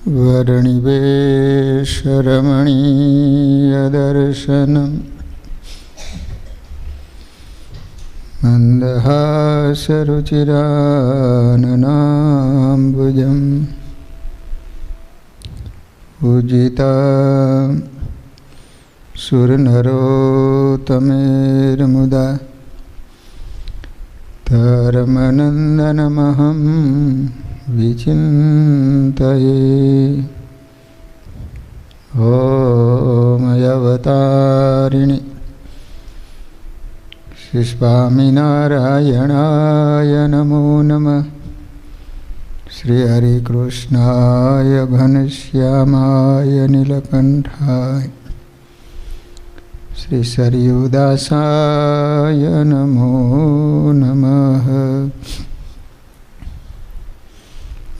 वर्णिवेशरमणीयदर्शनम् मन्दहासरुचिराननाम्बुजम् पूजिता सुरनरोत्तमेर्मुदा धर्मनन्दनमहं विचिन्तये। ॐ अवतारिणि श्री स्वामिनारायणाय नमो नमः। श्री हरिकृष्णाय घनश्यामाय नीलकंठाय श्री सरयुदासाय नमो नमः।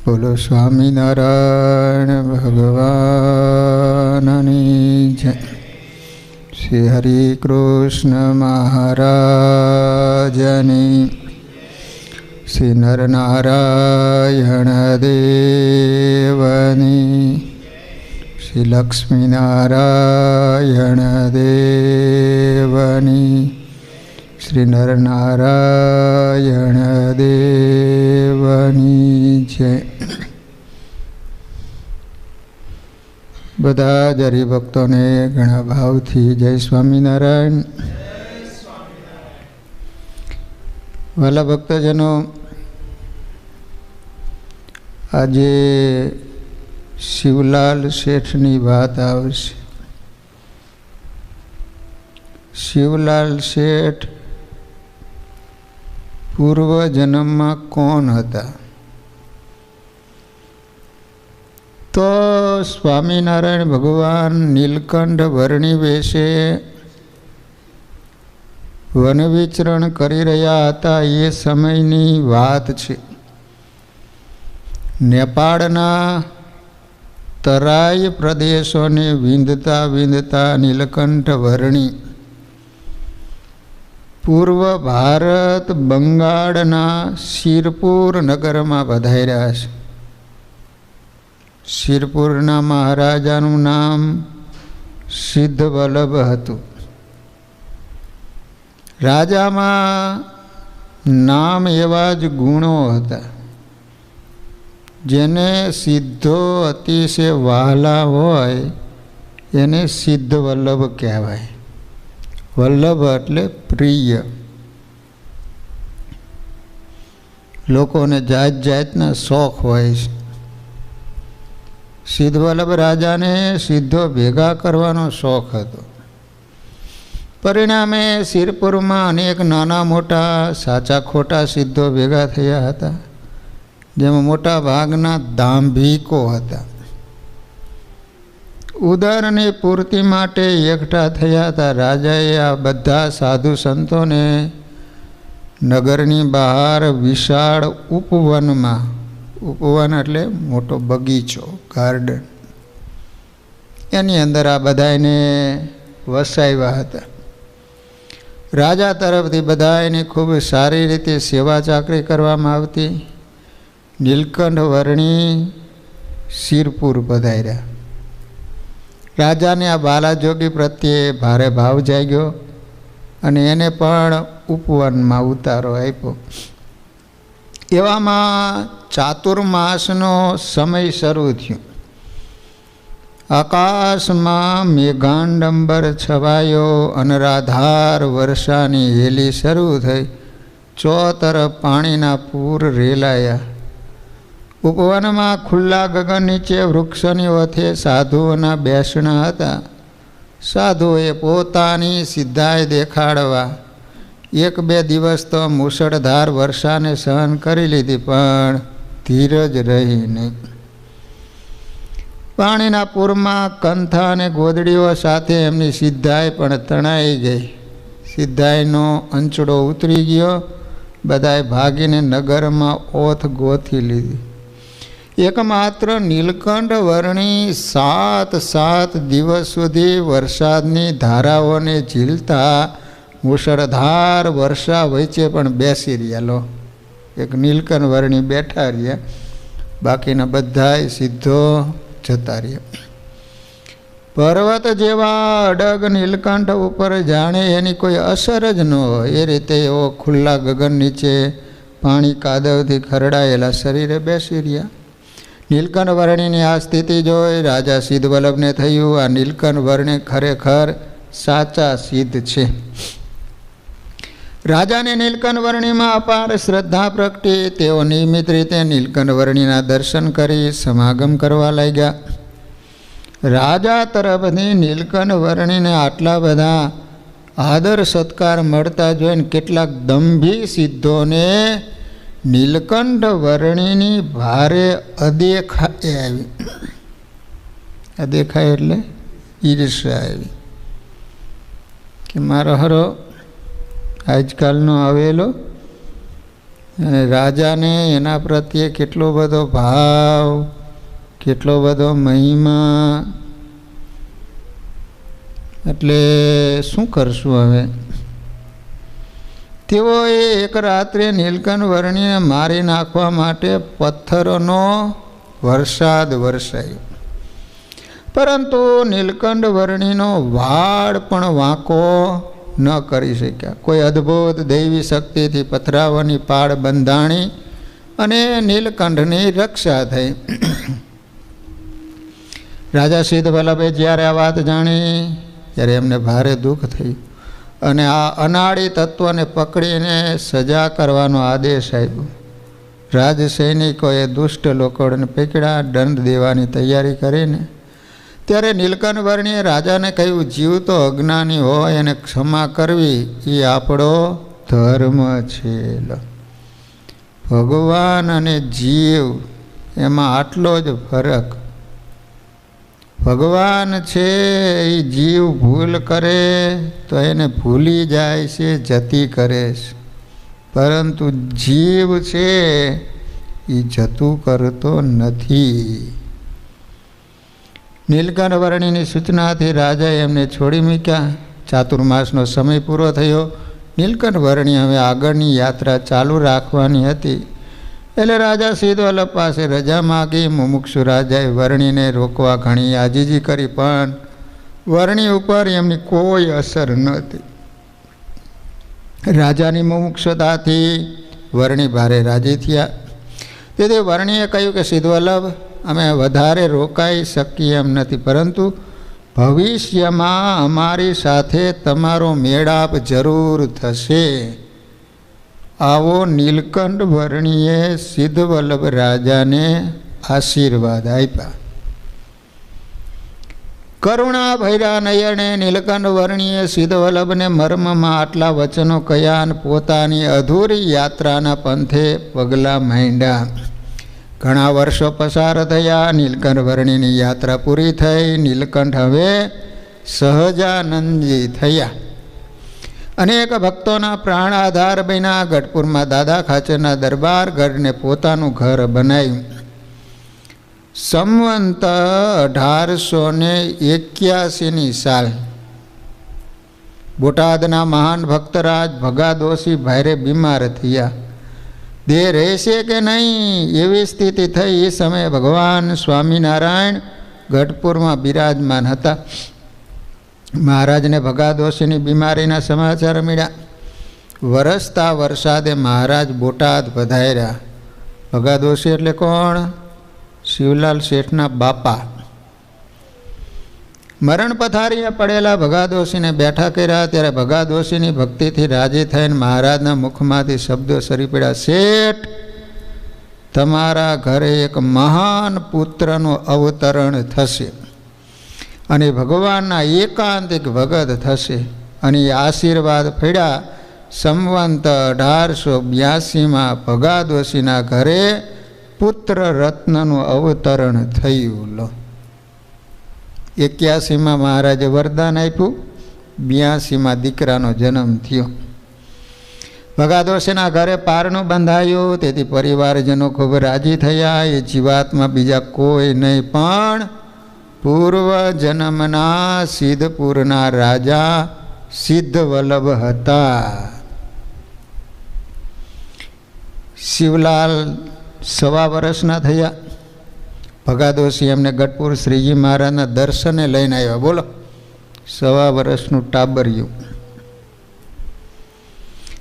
बोलो स्वामीनारायण भगवाननी जय। श्री हरिकृष्ण महाराजनी। श्री नरनारायण देवनी। श्री लक्ष्मीनारायण देवनी। श्री नरनारायण देवनी जय। बधा ज हरिभक्तों ने घणा भाव थी जय स्वामीनारायण। वाला भक्तजनों, आजे शिवलाल શેઠની વાત આવશે। શિવલાલ શેઠ પૂર્વ જન્મમાં કોણ હતા? તો સ્વામિનારાયણ ભગવાન નીલકંઠ વર્ણી વેશે વન વિચરણ કરી રહ્યા હતા એ સમયની વાત છે। નેપાળના તરાઈ પ્રદેશોને વિંધતા વિંધતા નીલકંઠ વર્ણી પૂર્વ ભારત બંગાળના શિરપુર નગરમાં પધાર્યા છે। શિરપુરના મહારાજાનું નામ સિદ્ધવલ્લભ હતું। રાજામાં નામ એવા જ ગુણો હતા। જેને સિદ્ધો અતિશય વહાલા હોય એને સિદ્ધવલ્લભ કહેવાય। વલ્લભ એટલે પ્રિય। લોકોને જાત જાતના શોખ હોય છે। સિદ્ધવલ્લભ રાજાને સિદ્ધો ભેગા કરવાનો શોખ હતો। પરિણામે શિરપુરમાં અનેક નાના મોટા સાચા ખોટા સિદ્ધો ભેગા થયા હતા, જેમાં મોટા ભાગના દાંભિકો હતા। ઉદરની પૂર્તિ માટે એકઠા થયા હતા। રાજાએ આ બધા સાધુ સંતોને નગરની બહાર વિશાળ ઉપવનમાં, ઉપવન એટલે મોટો બગીચો, ગાર્ડન, એની અંદર આ બધાને વસાવ્યા હતા। રાજા તરફથી બધાને ખૂબ સારી રીતે સેવા ચાકરી કરવામાં આવતી। નીલકંઠ વર્ણી શિરપુર પધાર્યા। રાજાને આ બાલાજોગી પ્રત્યે ભારે ભાવ જાગ્યો અને એને પણ ઉપવનમાં ઉતારો આપ્યો। એવામાં ચાતુર્માસનો સમય શરૂ થયો। આકાશમાં મેઘાંડંબર છવાયો, અનરાધાર વર્ષાની હેલી શરૂ થઈ। ચોતરફ પાણીના પૂર રેલાયા। ઉપવનમાં ખુલ્લા ગગન નીચે વૃક્ષોની ઓથે સાધુઓના બેસણા હતા। સાધુઓએ પોતાની સિદ્ધાઈ દેખાડવા એક બે દિવસ તો મુશળધાર વર્ષાને સહન કરી લીધી, પણ ધીરજ રહી નહીં। પાણીના પૂરમાં કંથા અને ગોદડીઓ સાથે એમની સિદ્ધાઈ પણ તણાઈ ગઈ। સિદ્ધાઈનો અંચડો ઉતરી ગયો। બધાએ ભાગીને નગરમાં ઓથ ગોથી લીધી। એકમાત્ર નીલકંઠ વર્ણી 7 દિવસ સુધી વરસાદની ધારાઓને ઝીલતા મુશળધાર વર્ષા વચ્ચે પણ બેસી રહ્યા। લો, એક નીલકંઠ વર્ણી બેઠા રહ્યા, બાકીના બધાય સિદ્ધો જતા રહ્યા. પર્વત જેવા અડગ નીલકંઠ ઉપર જાણે એની કોઈ અસર જ ન હોય એ રીતે એવો ખુલ્લા ગગન નીચે પાણી કાદવથી ખરડાયેલા શરીરે બેસી રહ્યા. નીલકંઠ વર્ણિની આ સ્થિતિ જોઈ રાજા સિદ્ધવલ્લભને થયું, આ નીલકંઠ વર્ણિ ખરેખર સાચા સિદ્ધ છે. રાજાને નીલકંઠ વર્ણિમાં અપાર શ્રદ્ધા પ્રગટી. તેઓ નિયમિત રીતે નીલકંઠ વર્ણિના દર્શન કરી સમાગમ કરવા લાગ્યા. રાજા તરફથી નીલકંઠ વર્ણિને આટલા બધા આદર સત્કાર મળતા જોઈને કેટલાક દંભી સિદ્ધોને નીલકંઠ વર્ણિની ભારે અદેખાઈ આવી. અદેખાઈ એટલે ઈર્ષ્યા આવી કે મારો હરો આજકાલનો આવેલો અને રાજાને એના પ્રત્યે કેટલો બધો ભાવ, કેટલો બધો મહિમા, એટલે શું કરશું હવે. તેઓએ એક રાત્રે નીલકંઠ વર્ણિને મારી નાખવા માટે પથ્થરોનો વરસાદ વરસાયો, પરંતુ નીલકંઠ વર્ણિનો વાળ પણ વાંકો ન કરી શક્યા. કોઈ અદ્ભુત દૈવી શક્તિથી પથરાવાની પાળ બંધાણી અને નીલકંઠની રક્ષા થઈ. રાજા સિદ્ધવલ્લભે જ્યારે આ વાત જાણી ત્યારે એમને ભારે દુઃખ થયું અને આ અનાળી તત્વને પકડીને સજા કરવાનો આદેશ આપ્યો. રાજ સૈનિકોએ દુષ્ટ લોકોને પકડ્યા, દંડ દેવાની તૈયારી કરીને. ત્યારે નીલકંઠ વર્ણિએ રાજાને કહ્યું, જીવ તો અજ્ઞાની હોય એને ક્ષમા કરવી એ આપણો ધર્મ છે. ભગવાન અને જીવ એમાં આટલો જ ફરક. ભગવાન છે એ જીવ ભૂલ કરે તો એને ભૂલી જાય છે, જતી કરે છે, પરંતુ જીવ છે એ જતું કરતો નથી. નીલકંઠ વર્ણિની સૂચનાથી રાજાએ એમને છોડી મૂક્યા. ચાતુર્માસનો સમય પૂરો થયો. નીલકંઠ વર્ણિ હવે આગળની યાત્રા ચાલુ રાખવાની હતી એટલે રાજા સિદ્ધવલ્લભ પાસે રજા માગી. મુમુક્ષુ રાજાએ વર્ણિને રોકવા ઘણી આજીજી કરી, પણ વર્ણિ ઉપર એમની કોઈ અસર નહોતી. રાજાની મુમુક્ષુતાથી વર્ણિ ભારે રાજી થયા. તેથી વર્ણિએ કહ્યું કે સિદ્ધવલ્લભ, અમે વધારે રોકાઈ શકીએ એમ નથી, પરંતુ ભવિષ્યમાં અમારી સાથે તમારો મેળાપ જરૂર થશે. આવો નીલકંઠ વર્ણિએ સિદ્ધવલ્લભ રાજાને આશીર્વાદ આપ્યા. કરુણા ભૈરા નયને નીલકંઠ વર્ણિએ સિદ્ધવલ્લભને મર્મમાં આટલા વચનો કહ્યા અને પોતાની અધૂરી યાત્રાના પંથે પગલાં માંડ્યા. ઘણા વર્ષો પસાર થયા. નીલકંઠ વર્ણિની યાત્રા પૂરી થઈ. નીલકંઠ હવે સહજાનંદજી થયા. અનેક ભક્તોના પ્રાણ આધાર બન્યા. ગઢપુરમાં દાદા ખાચરના દરબાર ઘરને પોતાનું ઘર બનાવ્યું. સંવંત 1881ની સાલ બોટાદના મહાન ભક્તરાજ ભગાદોશી ભારે બીમાર થયા. દેહ રહેશે કે નહીં એવી સ્થિતિ થઈ. એ સમયે ભગવાન સ્વામિનારાયણ ગઢપુરમાં બિરાજમાન હતા. મહારાજને ભગાદોશીની બીમારીના સમાચાર મળ્યા. વરસતા વરસાદે મહારાજ બોટાદ પધાર્યા. ભગાદોશી એટલે કોણ? શિવલાલ શેઠના બાપા. મરણ પથારીએ પડેલા ભગાદોશીને બેઠા કર્યા. ત્યારે ભગાદોશીની ભક્તિથી રાજી થઈને મહારાજના મુખમાંથી શબ્દો સરી પડ્યા, શેઠ, તમારા ઘરે એક મહાન પુત્રનું અવતરણ થશે અને ભગવાનના એકાંતિક ભગત થશે. અને એ આશીર્વાદ પડ્યા. સંવંત 1882માં ભગાદોશીના ઘરે પુત્ર રત્નનું અવતરણ થયું. લો, 81માં મહારાજે વરદાન આપ્યું, 82માં દીકરાનો જન્મ થયો. ભગાદોશીના ઘરે પારણું બંધાયું. તેથી પરિવારજનો ખૂબ રાજી થયા. એ જીવાતમાં બીજા કોઈ નહીં પણ પૂર્વ જન્મના સિદ્ધપુરના રાજા સિદ્ધવલ્લભ હતા. શિવલાલ 1.25 વર્ષના થયા. ભગાદોશી એમને ગઢપુર શ્રીજી મહારાજના દર્શને લઈને આવ્યા. બોલો, 1.25 વર્ષનું ટાબરિયું.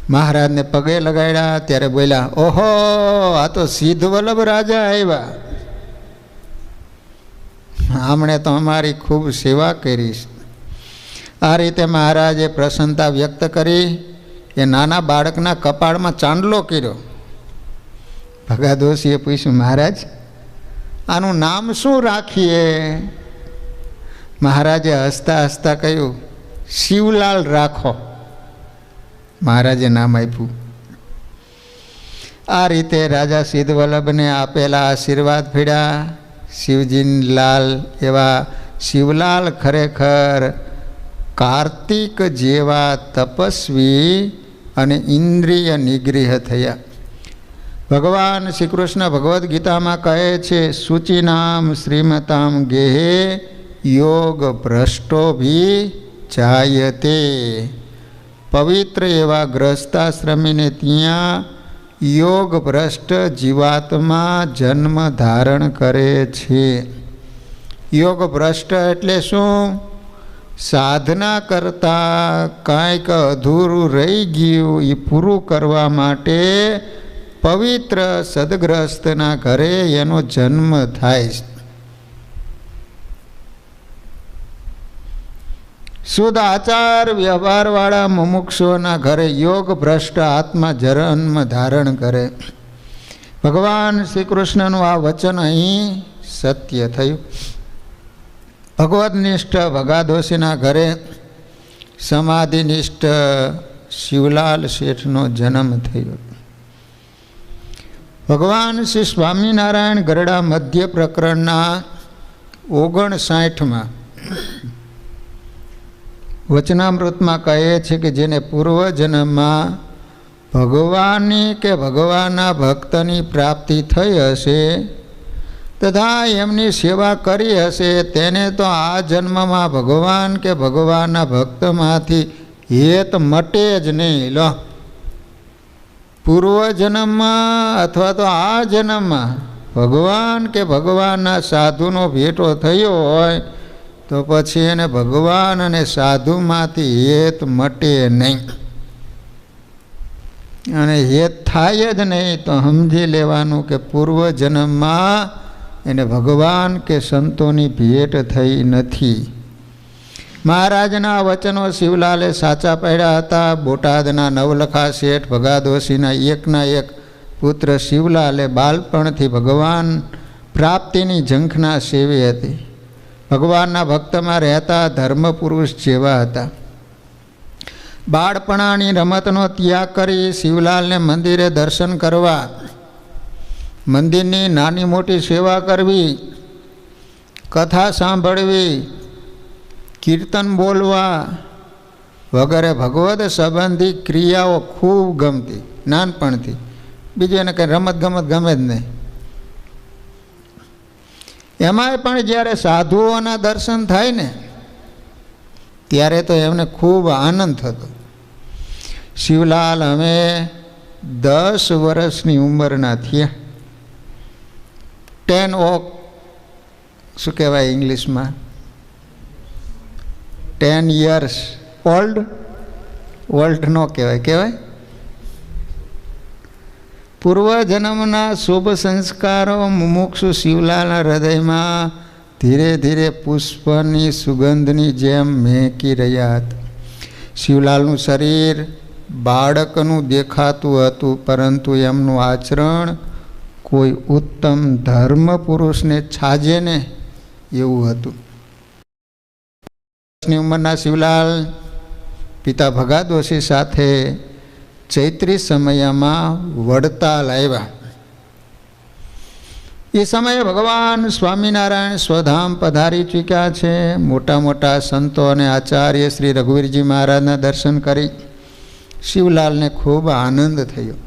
મહારાજને પગે લગાડ્યા ત્યારે બોલ્યા, ઓહો, આ તો સિદ્ધવલ્લભ રાજા આવ્યા. આમણે તો અમારી ખૂબ સેવા કરી. આ રીતે મહારાજે પ્રસન્નતા વ્યક્ત કરી. એ નાના બાળકના કપાળમાં ચાંદલો કર્યો. ભગાદોશીએ પૂછ્યું, મહારાજ, આનું નામ શું રાખીએ? મહારાજે હસતા હસતા કહ્યું, શિવલાલ રાખો. મહારાજે નામ આપ્યું. આ રીતે રાજા સિદ્ધવલ્લભને આપેલા આશીર્વાદ ફેડ્યા. શિવજી લાલ એવા શિવલાલ ખરેખર કાર્તિક જેવા તપસ્વી અને ઇન્દ્રિય નિગ્રહ થયા. ભગવાન શ્રી કૃષ્ણ ભગવદ્ ગીતામાં કહે છે, શુચિનામ શ્રીમતામ ગેહે યોગ ભ્રષ્ટોભી જાયતે. પવિત્ર એવા ગ્રસ્તાશ્રમીને ત્યાં યોગ ભ્રષ્ટ જીવાત્મા જન્મ ધારણ કરે છે. યોગ ભ્રષ્ટ એટલે શું? સાધના કરતાં કાંઈક અધૂરું રહી ગયું એ પૂરું કરવા માટે પવિત્ર સદગ્રસ્તના ઘરે એનો જન્મ થાય છે. શુદ્ધ આચાર વ્યવહારવાળા મુમુક્ષુઓના ઘરે યોગ ભ્રષ્ટ આત્મા જન્મ ધારણ કરે. ભગવાન શ્રી કૃષ્ણનું આ વચન અહીં સત્ય થયું. ભગવદનિષ્ઠ ભગાદોશીના ઘરે સમાધિનિષ્ઠ શિવલાલ શેઠનો જન્મ થયો. ભગવાન શ્રી સ્વામિનારાયણ ગરડા મધ્ય પ્રકરણના 59માં વચનામૃતમાં કહે છે કે જેને પૂર્વજન્મમાં ભગવાનની કે ભગવાનના ભક્તની પ્રાપ્તિ થઈ હશે તથા એમની સેવા કરી હશે તેને તો આ જન્મમાં ભગવાન કે ભગવાનના ભક્તમાંથી હેત મટે જ નહીં. લો, પૂર્વજન્મમાં અથવા તો આ જન્મમાં ભગવાન કે ભગવાનના સાધુનો ભેટો થયો હોય તો પછી એને ભગવાન અને સાધુમાંથી હેત મટે નહીં. અને હેત થાય જ નહીં તો સમજી લેવાનું કે પૂર્વજન્મમાં એને ભગવાન કે સંતોની ભેટ થઈ નથી. મહારાજના વચનો શિવલાલે સાચા પાડ્યા હતા. બોટાદના નવલખા શેઠ ભગાદોશીના એકના એક પુત્ર શિવલાલે બાળપણથી ભગવાન પ્રાપ્તિની ઝંખના સેવી હતી. ભગવાનના ભક્તમાં રહેતા ધર્મપુરુષ જેવા હતા. બાળપણાની રમતનો ત્યાગ કરી શિવલાલને મંદિરે દર્શન કરવા, મંદિરની નાની મોટી સેવા કરવી, કથા સાંભળવી, કીર્તન બોલવા વગેરે ભગવદ સંબંધી ક્રિયાઓ ખૂબ ગમતી નાનપણથી. બીજું એને કંઈ રમત ગમત ગમે જ નહીં. એમાંય પણ જ્યારે સાધુઓના દર્શન થાય ને ત્યારે તો એમને ખૂબ આનંદ થતો. શિવલાલ અમે 10 વર્ષની ઉંમરના થયા. 10 શું કહેવાય ઇંગ્લિશમાં? 10 years ઓલ્ડ. ઓલ્ડ ન કહેવાય, કહેવાય પૂર્વજન્મના શુભ સંસ્કારો મુમુક્ષુ શિવલાલના હૃદયમાં ધીરે ધીરે પુષ્પની સુગંધની જેમ મહેકી રહ્યા હતા. શિવલાલનું શરીર બાળકનું દેખાતું હતું, પરંતુ એમનું આચરણ કોઈ ઉત્તમ ધર્મ પુરુષને છાજે ને એવું હતું. ઉંમરના શિવલાલ પિતા ભગાદોશી સાથે ચૈત્રી સમયમાં વડતાલ આવ્યા. એ સમયે ભગવાન સ્વામિનારાયણ સ્વધામ પધારી ચૂક્યા છે. મોટા મોટા સંતો અને આચાર્ય શ્રી રઘુવીરજી મહારાજના દર્શન કરી શિવલાલને ખૂબ આનંદ થયો.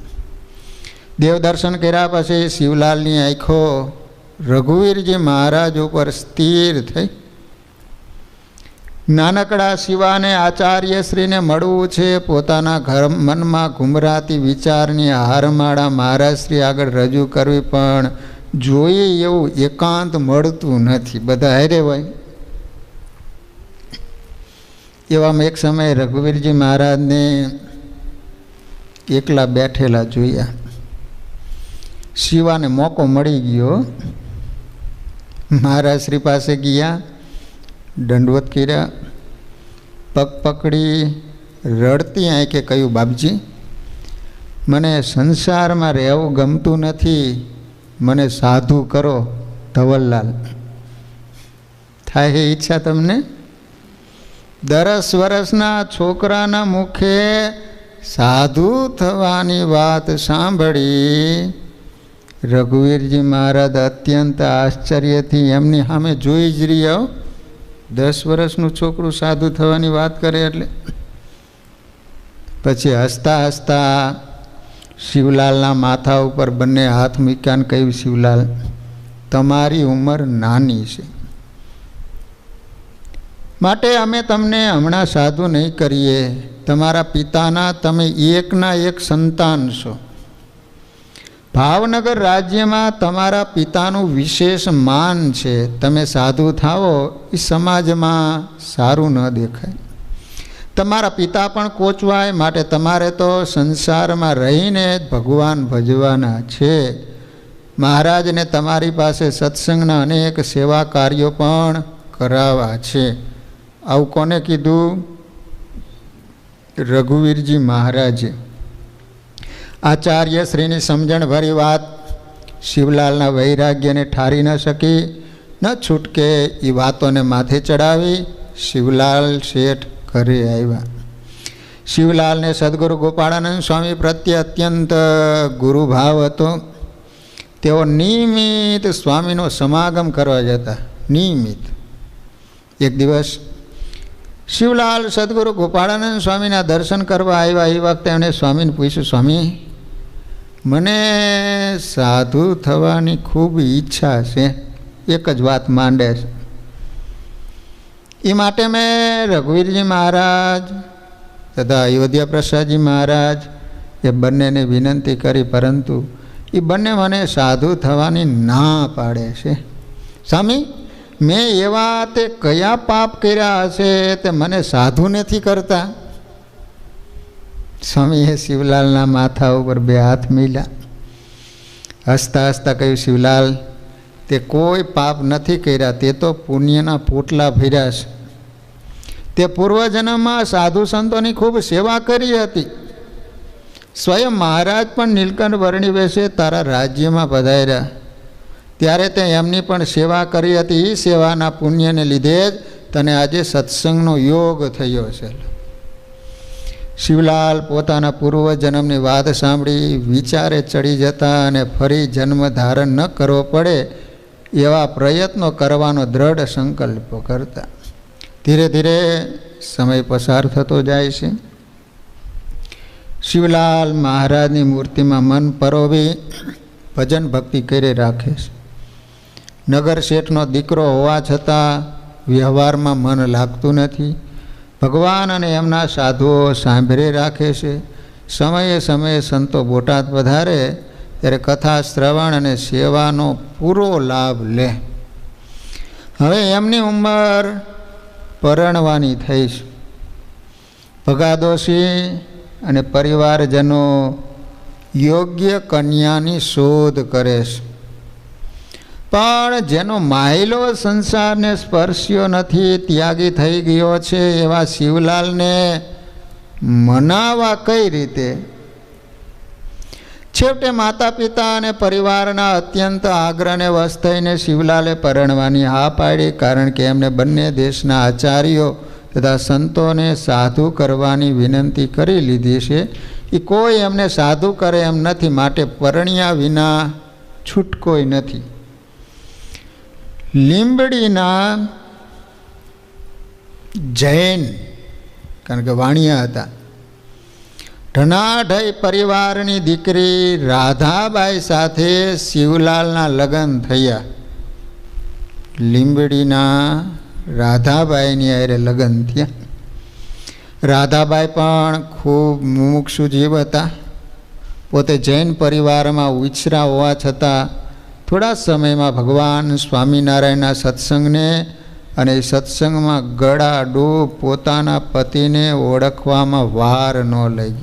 દેવ દર્શન કર્યા પછી શિવલાલની આંખો રઘુવીરજી મહારાજ ઉપર સ્થિર થઈ. નાનકડા શિવાને આચાર્યશ્રીને મળવું છે. પોતાના ઘર મનમાં ઘુમરાતી વિચારની હારમાળા મહારાજશ્રી આગળ રજૂ કરવી, પણ જોઈએ એવું એકાંત મળતું નથી, બધા હારે હોય. એવામાં એક સમયે રઘુવીરજી મહારાજને એકલા બેઠેલા જોયા. શિવાને મોકો મળી ગયો. મહારાજ શ્રી પાસે ગયા, દંડવત કર્યા, પગ પકડી રડતી આંખે કહ્યું, બાપજી મને સંસારમાં રહેવું ગમતું નથી, મને સાધુ કરો. ધવલલાલ, થાય ઈચ્છા તમને? 10 વર્ષના છોકરાના મુખે સાધુ થવાની વાત સાંભળી રઘુવીરજી મહારાજ અત્યંત આશ્ચર્યથી એમની સામે જોઈ જ રહ્યા. 10 વર્ષનું છોકરું સાધુ થવાની વાત કરે એટલે. પછી હસતા હસતા શિવલાલના માથા ઉપર બંને હાથ મૂક્યાને કહ્યું, શિવલાલ તમારી ઉંમર નાની છે, માટે અમે તમને હમણાં સાધુ નહીં કરીએ. તમારા પિતાના તમે એકના એક સંતાન છો. ભાવનગર રાજ્યમાં તમારા પિતાનું વિશેષ માન છે. તમે સાધુ થાઓ એ સમાજમાં સારું ન દેખાય. તમારા પિતા પણ કોચવાય, માટે તમારે તો સંસારમાં રહીને ભગવાન ભજવાના છે. મહારાજને તમારી પાસે સત્સંગના અનેક સેવા કાર્યો પણ કરાવવા છે. આવું કોને કીધું? રઘુવીરજી મહારાજે. આચાર્ય શ્રીની સમજણભરી વાત શિવલાલના વૈરાગ્યને ઠારી ન શકી. ન છૂટકે એ વાતોને માથે ચડાવી શિવલાલ શેઠ ઘરે આવ્યા. શિવલાલને સદગુરુ ગોપાળાનંદ સ્વામી પ્રત્યે અત્યંત ગુરુભાવ હતો. તેઓ નિયમિત સ્વામીનો સમાગમ કરવા જતા, નિયમિત. એક દિવસ શિવલાલ સદગુરુ ગોપાળાનંદ સ્વામીના દર્શન કરવા આવ્યા. એ વખતે એમણે સ્વામીને પૂછ્યું, સ્વામી મને સાધુ થવાની ખૂબ ઈચ્છા છે. એક જ વાત માંડે છે. એ માટે મેં રઘુવીરજી મહારાજ તથા અયોધ્યા પ્રસાદજી મહારાજ એ બંનેને વિનંતી કરી, પરંતુ એ બંને મને સાધુ થવાની ના પાડે છે. સ્વામી મેં એવા તે કયા પાપ કર્યા હશે તે મને સાધુ નથી કરતા? સ્વામીએ શિવલાલના માથા ઉપર 2 હાથ મેલ્યા. હસતા હસતા કહ્યું, શિવલાલ તે કોઈ પાપ નથી કર્યા, તે તો પુણ્યના પોટલા ભર્યા છે. તે પૂર્વજન્મમાં સાધુ સંતોની ખૂબ સેવા કરી હતી. સ્વયં મહારાજ પણ નીલકંઠ વર્ણી વેશે તારા રાજ્યમાં પધાર્યા, ત્યારે તે એમની પણ સેવા કરી હતી. એ સેવાના પુણ્યને લીધે જ તને આજે સત્સંગનો યોગ થયો છે. શિવલાલ પોતાના પૂર્વજન્મની વાત સાંભળી વિચારે ચડી જતા અને ફરી જન્મ ધારણ ન કરવો પડે એવા પ્રયત્નો કરવાનો દ્રઢ સંકલ્પ કરતા. ધીરે ધીરે સમય પસાર થતો જાય છે. શિવલાલ મહારાજની મૂર્તિમાં મન પરોવી ભજન ભક્તિ કરી રાખે છે. નગર શેઠનો દીકરો હોવા છતાં વ્યવહારમાં મન લાગતું નથી. ભગવાન અને એમના સાધુઓ સાંભળી રાખે છે. સમયે સમયે સંતો બોટાદ પધારે ત્યારે કથા શ્રવણ અને સેવાનો પૂરો લાભ લે. હવે એમની ઉંમર પરણવાની થઈ છે. ભગાદોશી અને પરિવારજનો યોગ્ય કન્યાની શોધ કરે છે, પણ જેનો માયલો સંસારને સ્પર્શ્યો નથી, ત્યાગી થઈ ગયો છે, એવા શિવલાલને મનાવવા કઈ રીતે? છેવટે માતા પિતા અને પરિવારના અત્યંત આગ્રહને વશ થઈને શિવલાલે પરણવાની હા પાડી. કારણ કે એમને બંને દેશના આચાર્યો તથા સંતોને સાધુ કરવાની વિનંતી કરી લીધી છે. એ કોઈ એમને સાધુ કરે એમ નથી, માટે પરણ્યા વિના છૂટકોય નથી. લીંબડીના જૈન, કારણ કે વાણિયા હતા, ઢનાઢઈ પરિવારની દીકરી રાધાબાઈ સાથે શિવલાલના લગ્ન થયા. લીંબડીના રાધાબાઈની હારે લગ્ન થયા. રાધાબાઈ પણ ખૂબ મુમુક્ષુ જીવ હતા. પોતે જૈન પરિવારમાં ઉછરા હોવા છતાં થોડા સમયમાં ભગવાન સ્વામિનારાયણના સત્સંગને અને એ સત્સંગમાં ગળાડૂબ પોતાના પતિને ઓળખવામાં વાર ન લઈ.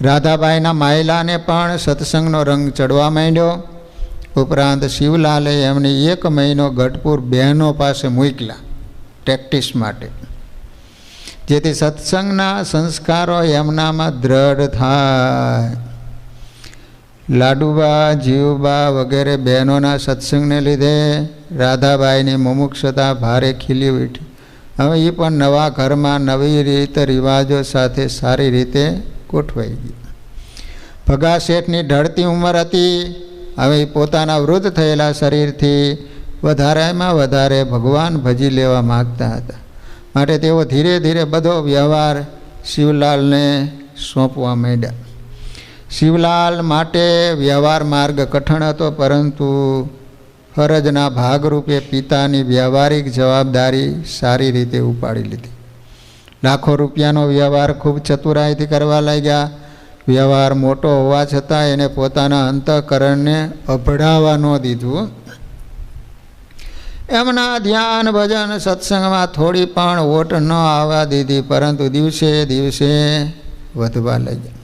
રાધાબાઈના માયલાને પણ સત્સંગનો રંગ ચડવા માંડ્યો. ઉપરાંત શિવલાલે એમને 1 મહિનો ગઢપુર બહેનો પાસે મૂક્યા પ્રેક્ટિસ માટે, જેથી સત્સંગના સંસ્કારો એમનામાં દ્રઢ થાય. લાડુબા, જીવબા વગેરે બહેનોના સત્સંગને લીધે રાધાબાઈની મુમુક્ષતા ભારે ખીલી ઉઠી. હવે એ પણ નવા ઘરમાં નવી રીત રિવાજો સાથે સારી રીતે ગોઠવાઈ ગઈ. ભગા શેઠની ઢળતી ઉંમર હતી. હવે એ પોતાના વૃદ્ધ થયેલા શરીરથી વધારેમાં વધારે ભગવાન ભજી લેવા માગતા હતા. માટે તેઓ ધીરે ધીરે બધો વ્યવહાર શિવલાલને સોંપવા માંડ્યા. શિવલાલ માટે વ્યવહાર માર્ગ કઠણ હતો, પરંતુ ફરજના ભાગરૂપે પિતાની વ્યવહારિક જવાબદારી સારી રીતે ઉપાડી લીધી. લાખો રૂપિયાનો વ્યવહાર ખૂબ ચતુરાઈથી કરવા લાગ્યા. વ્યવહાર મોટો હોવા છતાં એને પોતાના અંતઃકરણને અભડાવવા ન દીધું. એમના ધ્યાન ભજન સત્સંગમાં થોડી પણ ઓટ ન આવવા દીધી, પરંતુ દિવસે દિવસે વધવા લાગ્યા.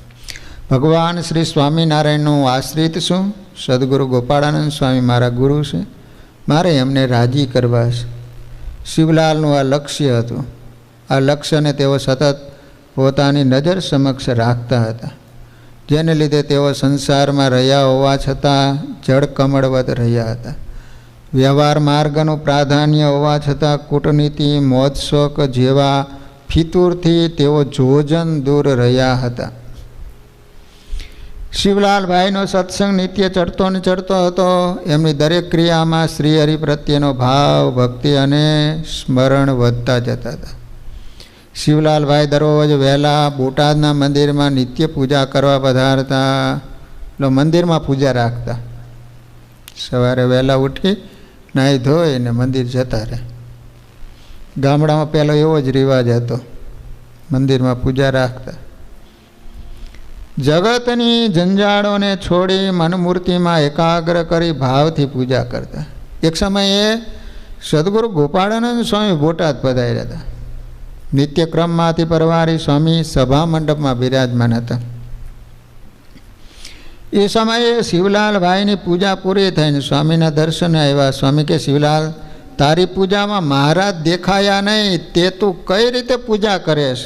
ભગવાન શ્રી સ્વામિનારાયણનું આશ્રિત છું. સદગુરુ ગોપાળાનંદ સ્વામી મારા ગુરુ છે. મારે એમને રાજી કરવા છે. શિવલાલનું આ લક્ષ્ય હતું. આ લક્ષ્યને તેઓ સતત પોતાની નજર સમક્ષ રાખતા હતા, જેને લીધે તેઓ સંસારમાં રહ્યા હોવા છતાં જળકમળવત રહ્યા હતા. વ્યવહાર માર્ગનું પ્રાધાન્ય હોવા છતાં કૂટનીતિ, મોજશોખ જેવા ફિતૂરથી તેઓ જોજન દૂર રહ્યા હતા. શિવલાલભાઈનો સત્સંગ નિત્ય ચડતો ને ચડતો હતો. એમની દરેક ક્રિયામાં શ્રી હરિ પ્રત્યેનો ભાવ, ભક્તિ અને સ્મરણ વધતા જતા હતા. શિવલાલભાઈ દરરોજ વહેલા બોટાદના મંદિરમાં નિત્ય પૂજા કરવા પધારતા. મંદિરમાં પૂજા રાખતા. સવારે વહેલા ઉઠી નાહી ધોઈને મંદિર જતા રહે. ગામડામાં પહેલો એવો જ રિવાજ હતો, મંદિરમાં પૂજા રાખતા. જગતની ઝંઝાળોને છોડી મનમૂર્તિમાં એકાગ્ર કરી ભાવથી પૂજા કરતા. એક સમયે સદગુરુ ગોપાળાનંદ સ્વામી બોટાદ પધાર્યા હતા. નિત્યક્રમમાંથી પરવારી સ્વામી સભા મંડપમાં બિરાજમાન હતા. એ સમયે શિવલાલભાઈની પૂજા પૂરી થઈને સ્વામીના દર્શને આવ્યા. સ્વામી કે, શિવલાલ, તારી પૂજામાં મહારાજ દેખાયા નહીં, તે તું કઈ રીતે પૂજા કરેશ?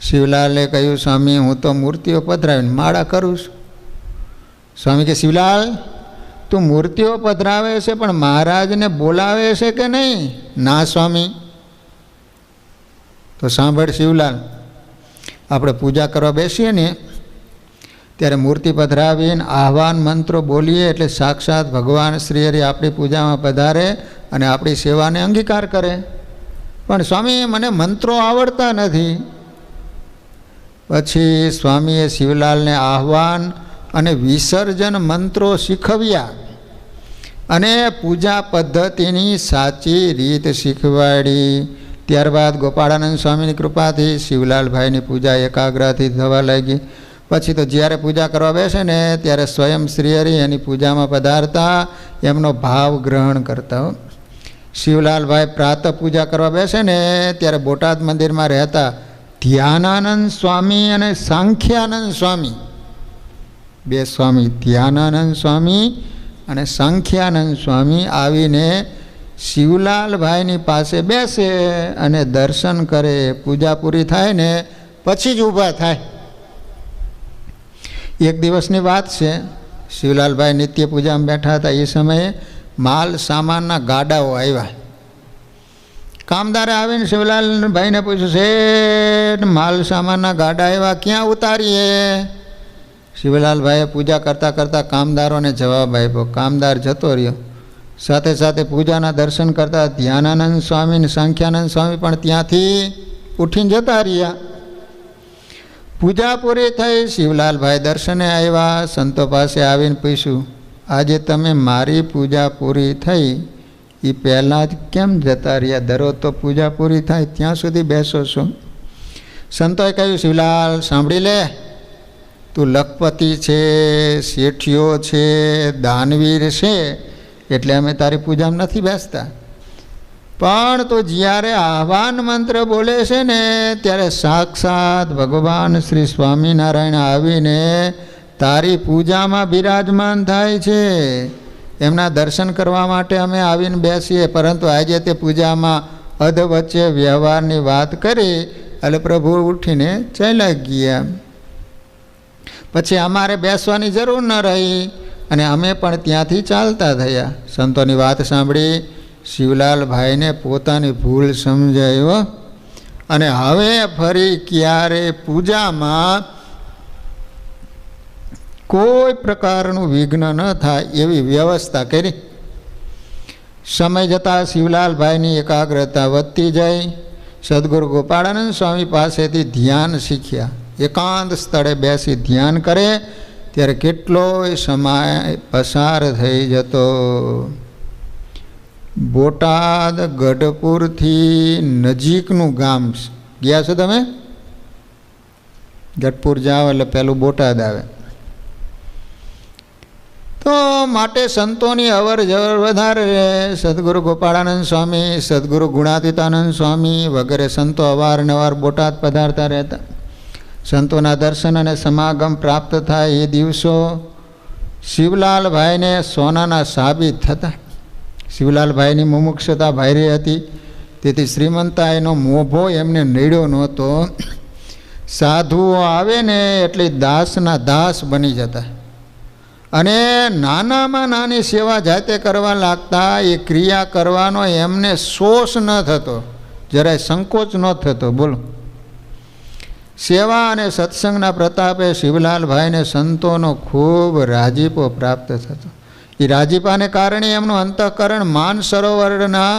શિવલાલે કહ્યું, સ્વામી, હું તો મૂર્તિઓ પધરાવીને માળા કરું છું. સ્વામી કે, શિવલાલ, તું મૂર્તિઓ પધરાવે છે પણ મહારાજને બોલાવે છે કે નહીં? ના સ્વામી. તો સાંભળ શિવલાલ, આપણે પૂજા કરવા બેસીએ ને ત્યારે મૂર્તિ પધરાવીને આહવાન મંત્રો બોલીએ એટલે સાક્ષાત ભગવાન શ્રી હરિ આપણી પૂજામાં પધારે અને આપણી સેવાને અંગીકાર કરે. પણ સ્વામી, મને મંત્રો આવડતા નથી. પછી સ્વામીએ શિવલાલને આહવાન અને વિસર્જન મંત્રો શીખવ્યા અને પૂજા પદ્ધતિની સાચી રીત શીખવાડી. ત્યારબાદ ગોપાળાનંદ સ્વામીની કૃપાથી શિવલાલભાઈની પૂજા એકાગ્રથી થવા લાગી. પછી તો જ્યારે પૂજા કરવા બેસે ને ત્યારે સ્વયં શ્રીહરિ એની પૂજામાં પધારતા, એમનો ભાવ ગ્રહણ કરતા. શિવલાલભાઈ પ્રાતઃ પૂજા કરવા બેસે ને ત્યારે બોટાદ મંદિરમાં રહેતા ધ્યાનાનંદ સ્વામી અને સાંખ્યાનંદ સ્વામી, બે સ્વામી, ધ્યાનાનંદ સ્વામી અને સાંખ્યાનંદ સ્વામી આવીને શિવલાલભાઈની પાસે બેસે અને દર્શન કરે. પૂજા પૂરી થાય ને પછી જ ઊભા થાય. એક દિવસની વાત છે, શિવલાલભાઈ નિત્ય પૂજામાં બેઠા હતા. એ સમયે માલ સામાનના ગાડાઓ આવ્યા. કામદારે આવીને શિવલાલભાઈને પૂછ્યું, શેઠ, માલ સામાનના ગાડા આવ્યા, ક્યાં ઉતારીએ? શિવલાલભાઈએ પૂજા કરતાં કરતાં કામદારોને જવાબ આપ્યો. કામદાર જતો રહ્યો. સાથે સાથે પૂજાના દર્શન કરતા ધ્યાનાનંદ સ્વામી અને સાંખ્યાનંદ સ્વામી પણ ત્યાંથી ઉઠીને જતા રહ્યા. પૂજા પૂરી થઈ. શિવલાલભાઈ દર્શને આવ્યા. સંતો પાસે આવીને પૂછ્યું, આજે તમે મારી પૂજા પૂરી થઈ એ પહેલાં જ કેમ જતા રહ્યા? દરરોજ તો પૂજા પૂરી થાય ત્યાં સુધી બેસો છો. સંતોએ કહ્યું, શિવલાલ, સાંભળી લે, તું લખપતિ છે, શેઠિયો છે, દાનવીર છે, એટલે અમે તારી પૂજામાં નથી બેસતા. પણ તો જ્યારે આહ્વાન મંત્ર બોલે છે ને ત્યારે સાક્ષાત ભગવાન શ્રી સ્વામિનારાયણ આવીને તારી પૂજામાં બિરાજમાન થાય છે. એમના દર્શન કરવા માટે અમે આવીને બેસીએ, પરંતુ આજે તે પૂજામાં અધ વચ્ચે વ્યવહારની વાત કરી એટલે પ્રભુ ઉઠીને ચાલ્યા ગયા. પછી અમારે બેસવાની જરૂર ન રહી અને અમે પણ ત્યાંથી ચાલતા થયા. સંતોની વાત સાંભળી શિવલાલભાઈને પોતાની ભૂલ સમજાયો અને હવે ફરી ક્યારે પૂજામાં કોઈ પ્રકારનું વિઘ્ન ન થાય એવી વ્યવસ્થા કરી. સમય જતાં શિવલાલભાઈની એકાગ્રતા વધતી જઈ. સદગુરુ ગોપાળાનંદ સ્વામી પાસેથી ધ્યાન શીખ્યા. એકાંત સ્થળે બેસી ધ્યાન કરે ત્યારે કેટલોય સમય પસાર થઈ જતો. બોટાદ ગઢપુરથી નજીકનું ગામ ગયા છો તમે? ગઢપુર જાઓ એટલે પહેલું બોટાદ આવે. તો માટે સંતોની અવર જવર વધારે રહે. સદગુરુ ગોપાળાનંદ સ્વામી, સદગુરુ ગુણાતીતાનંદ સ્વામી વગેરે સંતો અવારનવાર બોટાદ પધારતા રહેતા. સંતોના દર્શન અને સમાગમ પ્રાપ્ત થાય એ દિવસો શિવલાલભાઈને સોનાના સાબિત થતા. શિવલાલભાઈની મુમુક્ષતા ભારી હતી, તેથી શ્રીમંતાઈનો મોભો એમને નડ્યો નહોતો. સાધુઓ આવે ને એટલે દાસના દાસ બની જતા અને નાનામાં નાની સેવા જાતે કરવા લાગતા. એ ક્રિયા કરવાનો એમને શોષ ન થતો, જરાય સંકોચ ન થતો. બોલો, સેવા અને સત્સંગના પ્રતાપે શિવલાલભાઈને સંતોનો ખૂબ રાજીપો પ્રાપ્ત થતો. એ રાજીપાને કારણે એમનું અંતઃકરણ માન સરોવરના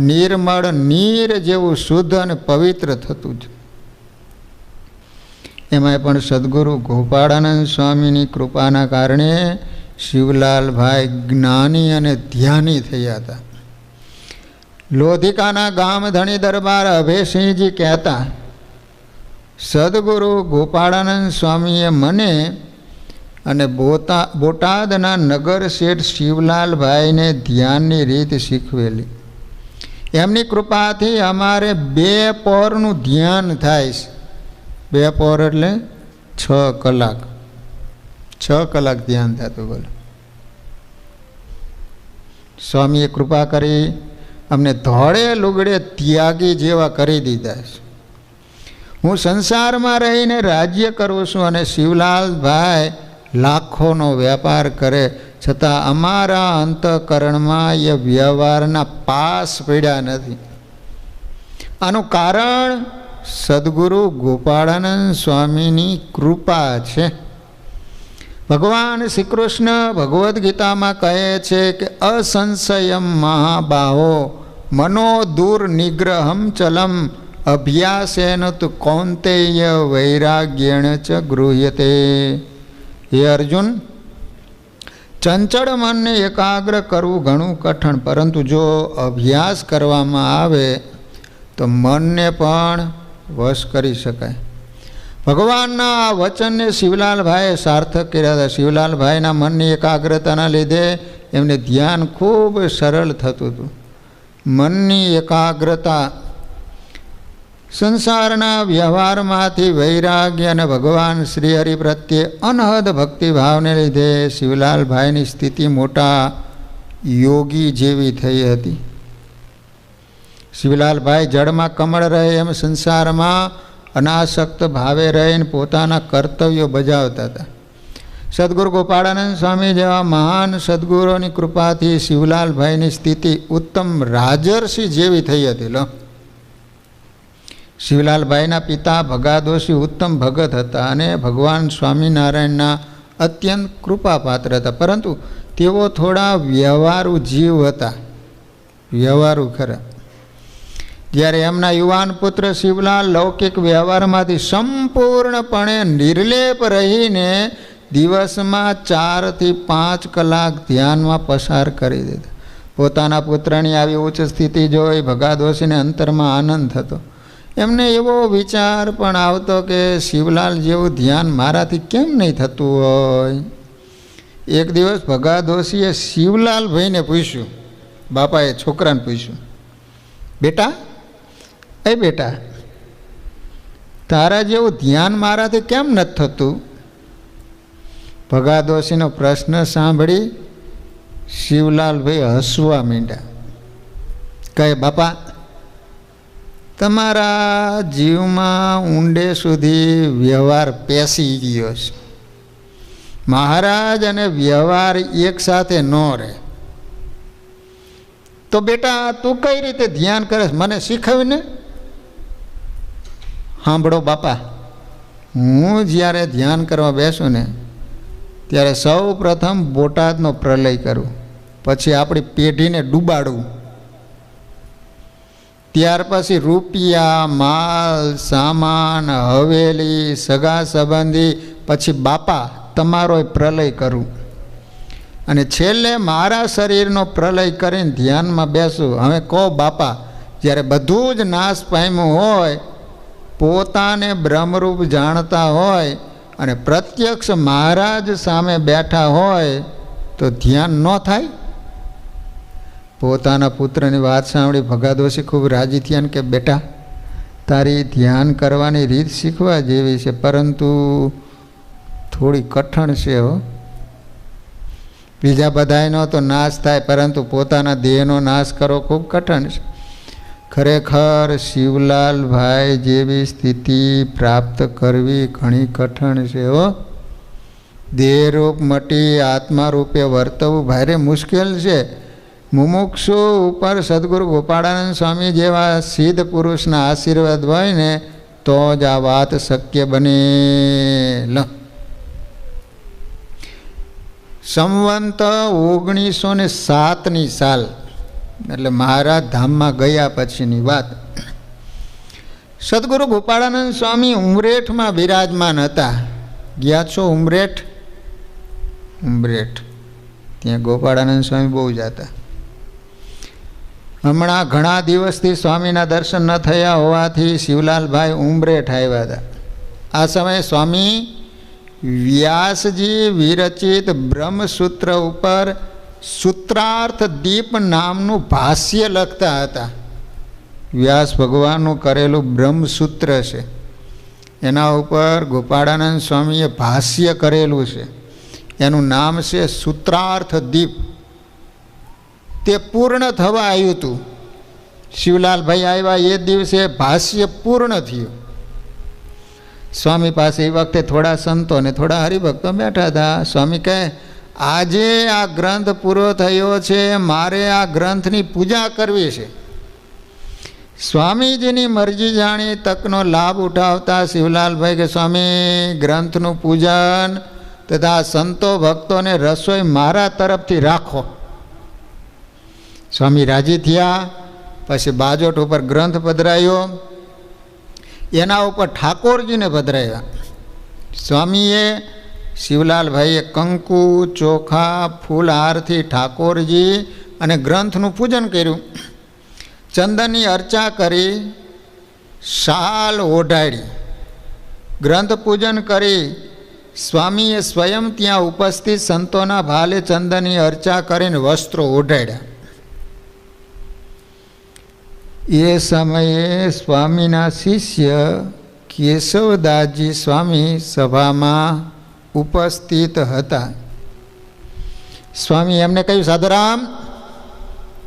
નિર્મળ નીર જેવું શુદ્ધ અને પવિત્ર થતું જ. એમાંય પણ સદગુરુ ગોપાળાનંદ સ્વામીની કૃપાના કારણે શિવલાલભાઈ જ્ઞાની અને ધ્યાની થયા હતા. લોધિકાના ગામ ધણી દરબાર અભયસિંહજી કહેતા, સદગુરુ ગોપાળાનંદ સ્વામીએ મને અને બોટાદના નગર શેઠ શિવલાલભાઈને ધ્યાનની રીત શીખવેલી. એમની કૃપાથી અમારે 2 પહોરનું ધ્યાન થાય છે. 2 પહોર એટલે 6 કલાક. 6 કલાક ધ્યાન થતું. બોલો, સ્વામીએ કૃપા કરી અમને ધોળે લુગડે ત્યાગી જેવા કરી દીધા છે. હું સંસારમાં રહીને રાજ્ય કરું છું અને શિવલાલભાઈ લાખોનો વેપાર કરે, છતાં અમારા અંતઃકરણમાં એ વ્યવહારના પાસ પડ્યા નથી. આનું કારણ સદગુરુ ગોપાળાનંદ સ્વામીની કૃપા છે. ભગવાન શ્રી કૃષ્ણ ભગવદ્ ગીતામાં કહે છે કે અસંશયમ મહાબાહો મનો દુર્નિગ્રહમ ચલમ અભ્યાસેન તુ કૌંતેય વૈરાગ્યેણ ચ ગૃહ્યતે. હે અર્જુન, ચંચળ મનને એકાગ્ર કરવું ઘણું કઠણ, પરંતુ જો અભ્યાસ કરવામાં આવે તો મનને પણ વશ કરી શકાય. ભગવાનના આ વચનને શિવલાલભાઈએ સાર્થક કર્યા હતા. શિવલાલભાઈના મનની એકાગ્રતાના લીધે એમને ધ્યાન ખૂબ સરળ થતું હતું. મનની એકાગ્રતા સંસારના વ્યવહારમાંથી વૈરાગ્ય અને ભગવાન શ્રી હરિ પ્રત્યે અનહદ ભક્તિભાવને લીધે શિવલાલભાઈની સ્થિતિ મોટા યોગી જેવી થઈ હતી. શિવલાલભાઈ જળમાં કમળ રહે એમ સંસારમાં અનાસક્ત ભાવે રહીને પોતાના કર્તવ્યો બજાવતા હતા. સદગુરુ ગોપાળાનંદ સ્વામી જેવા મહાન સદગુરુની કૃપાથી શિવલાલભાઈની સ્થિતિ ઉત્તમ રાજર્ષિ જેવી થઈ હતી. લો, શિવલાલભાઈના પિતા ભગાદોશી ઉત્તમ ભગત હતા અને ભગવાન સ્વામિનારાયણના અત્યંત કૃપાપાત્ર હતા, પરંતુ તેઓ થોડા વ્યવહારુ જીવ હતા. વ્યવહારુ ખરા. જ્યારે એમના યુવાન પુત્ર શિવલાલ લૌકિક વ્યવહારમાંથી સંપૂર્ણપણે નિર્લેપ રહીને દિવસમાં 4 થી 5 કલાક ધ્યાનમાં પસાર કરી દેતા. પોતાના પુત્રની આવી ઉચ્ચ સ્થિતિ જોઈ ભગાદોશીને અંતરમાં આનંદ થતો. એમને એવો વિચાર પણ આવતો કે શિવલાલ જેવું ધ્યાન મારાથી કેમ નહીં થતું હોય. એક દિવસ ભગા દોશીએ શિવલાલભાઈને પૂછ્યું, બાપાએ છોકરાને પૂછ્યું, બેટા એ બેટા તારા જેવું ધ્યાન મારાથી કેમ નથી થતું? ભગા દોશીનો પ્રશ્ન સાંભળી શિવલાલભાઈ હસવા માંડ્યા. કહે, બાપા તમારા જીવમાં ઊંડે સુધી વ્યવહાર પેસી ગયો છે. મહારાજ અને વ્યવહાર એક સાથે ન રહે. તો બેટા તું કઈ રીતે ધ્યાન કરે મને શીખવીને. સાંભળો બાપા, હું જ્યારે ધ્યાન કરવા બેસું ને ત્યારે સૌ પ્રથમ બોટાદનો પ્રલય કરું, પછી આપણી પેઢીને ડૂબાડવું, ત્યાર પછી રૂપિયા, માલ, સામાન, હવેલી, સગા સંબંધી, પછી બાપા તમારો પ્રલય કરું અને છેલ્લે મારા શરીરનો પ્રલય કરીને ધ્યાનમાં બેસું. હવે કહો બાપા, જ્યારે બધું જ નાશ પામ્યું હોય, પોતાને બ્રહ્મરૂપ જાણતા હોય અને પ્રત્યક્ષ મહારાજ સામે બેઠા હોય તો ધ્યાન ન થાય? પોતાના પુત્રની વાત સાંભળી ભગા દોશી ખૂબ રાજી થયા ને કે બેટા તારી ધ્યાન કરવાની રીત શીખવા જેવી છે, પરંતુ થોડી કઠણ છે હો. બીજા બધાયનો તો નાશ થાય, પરંતુ પોતાના દેહનો નાશ કરવો ખૂબ કઠણ છે. ખરેખર શિવલાલભાઈ જેવી સ્થિતિ પ્રાપ્ત કરવી ઘણી કઠણ છે હો. દેહરૂપ મટી આત્મા રૂપે વર્તવું ભારે મુશ્કેલ છે. મુમુક્ષુ ઉપર સદગુરુ ગોપાળાનંદ સ્વામી જેવા સિદ્ધ પુરુષના આશીર્વાદ હોય ને તો જ આ વાત શક્ય બને. સંવંત 1907ની સાલ, એટલે મહારાજ ધામમાં ગયા પછીની વાત. સદગુરુ ગોપાળાનંદ સ્વામી ઉમરેઠમાં બિરાજમાન હતા. ગયા છો ઉમરેઠ? ઉમરેઠ ત્યાં ગોપાળાનંદ સ્વામી બહુ જતા. હમણાં ઘણા દિવસથી સ્વામીના દર્શન ન થયા હોવાથી શિવલાલભાઈ ઉમરેઠ આવ્યા હતા. આ સમયે સ્વામી વ્યાસજી વિરચિત બ્રહ્મસૂત્ર ઉપર સૂત્રાર્થ દીપ નામનું ભાષ્ય લખતા હતા. વ્યાસ ભગવાનનું કરેલું બ્રહ્મસૂત્ર છે, એના ઉપર ગોપાળાનંદ સ્વામીએ ભાષ્ય કરેલું છે. એનું નામ છે સૂત્રાર્થ દીપ. તે પૂર્ણ થવા આવ્યું હતું. શિવલાલભાઈ આવ્યા એ દિવસે ભાષ્ય પૂર્ણ થયું. સ્વામી પાસે એ વખતે થોડા સંતો ને થોડા હરિભક્તો બેઠા હતા. સ્વામી કહે, આજે આ ગ્રંથ પૂરો થયો છે, મારે આ ગ્રંથની પૂજા કરવી છે. સ્વામીજીની મરજી જાણી તકનો લાભ ઉઠાવતા શિવલાલભાઈ કે સ્વામી ગ્રંથનું પૂજન તથા સંતો ભક્તોને રસોઈ મારા તરફથી રાખો. સ્વામી રાજી થયા. પછી બાજોટ ઉપર ગ્રંથ પધરાયો, એના ઉપર ઠાકોરજીને પધરાવ્યા. સ્વામીએ શિવલાલભાઈએ કંકુ, ચોખા, ફૂલહારથી ઠાકોરજી અને ગ્રંથનું પૂજન કર્યું. ચંદનની અર્ચા કરી, શાલ ઓઢાડી, ગ્રંથ પૂજન કરી સ્વામીએ સ્વયં ત્યાં ઉપસ્થિત સંતોના ભાલે ચંદનની અર્ચા કરીને વસ્ત્રો ઓઢાડ્યા. એ સમયે સ્વામીના શિષ્ય કેશવદાસજી સ્વામી સભામાં ઉપસ્થિત હતા. સ્વામી એમને કહ્યું, સાધુરામ,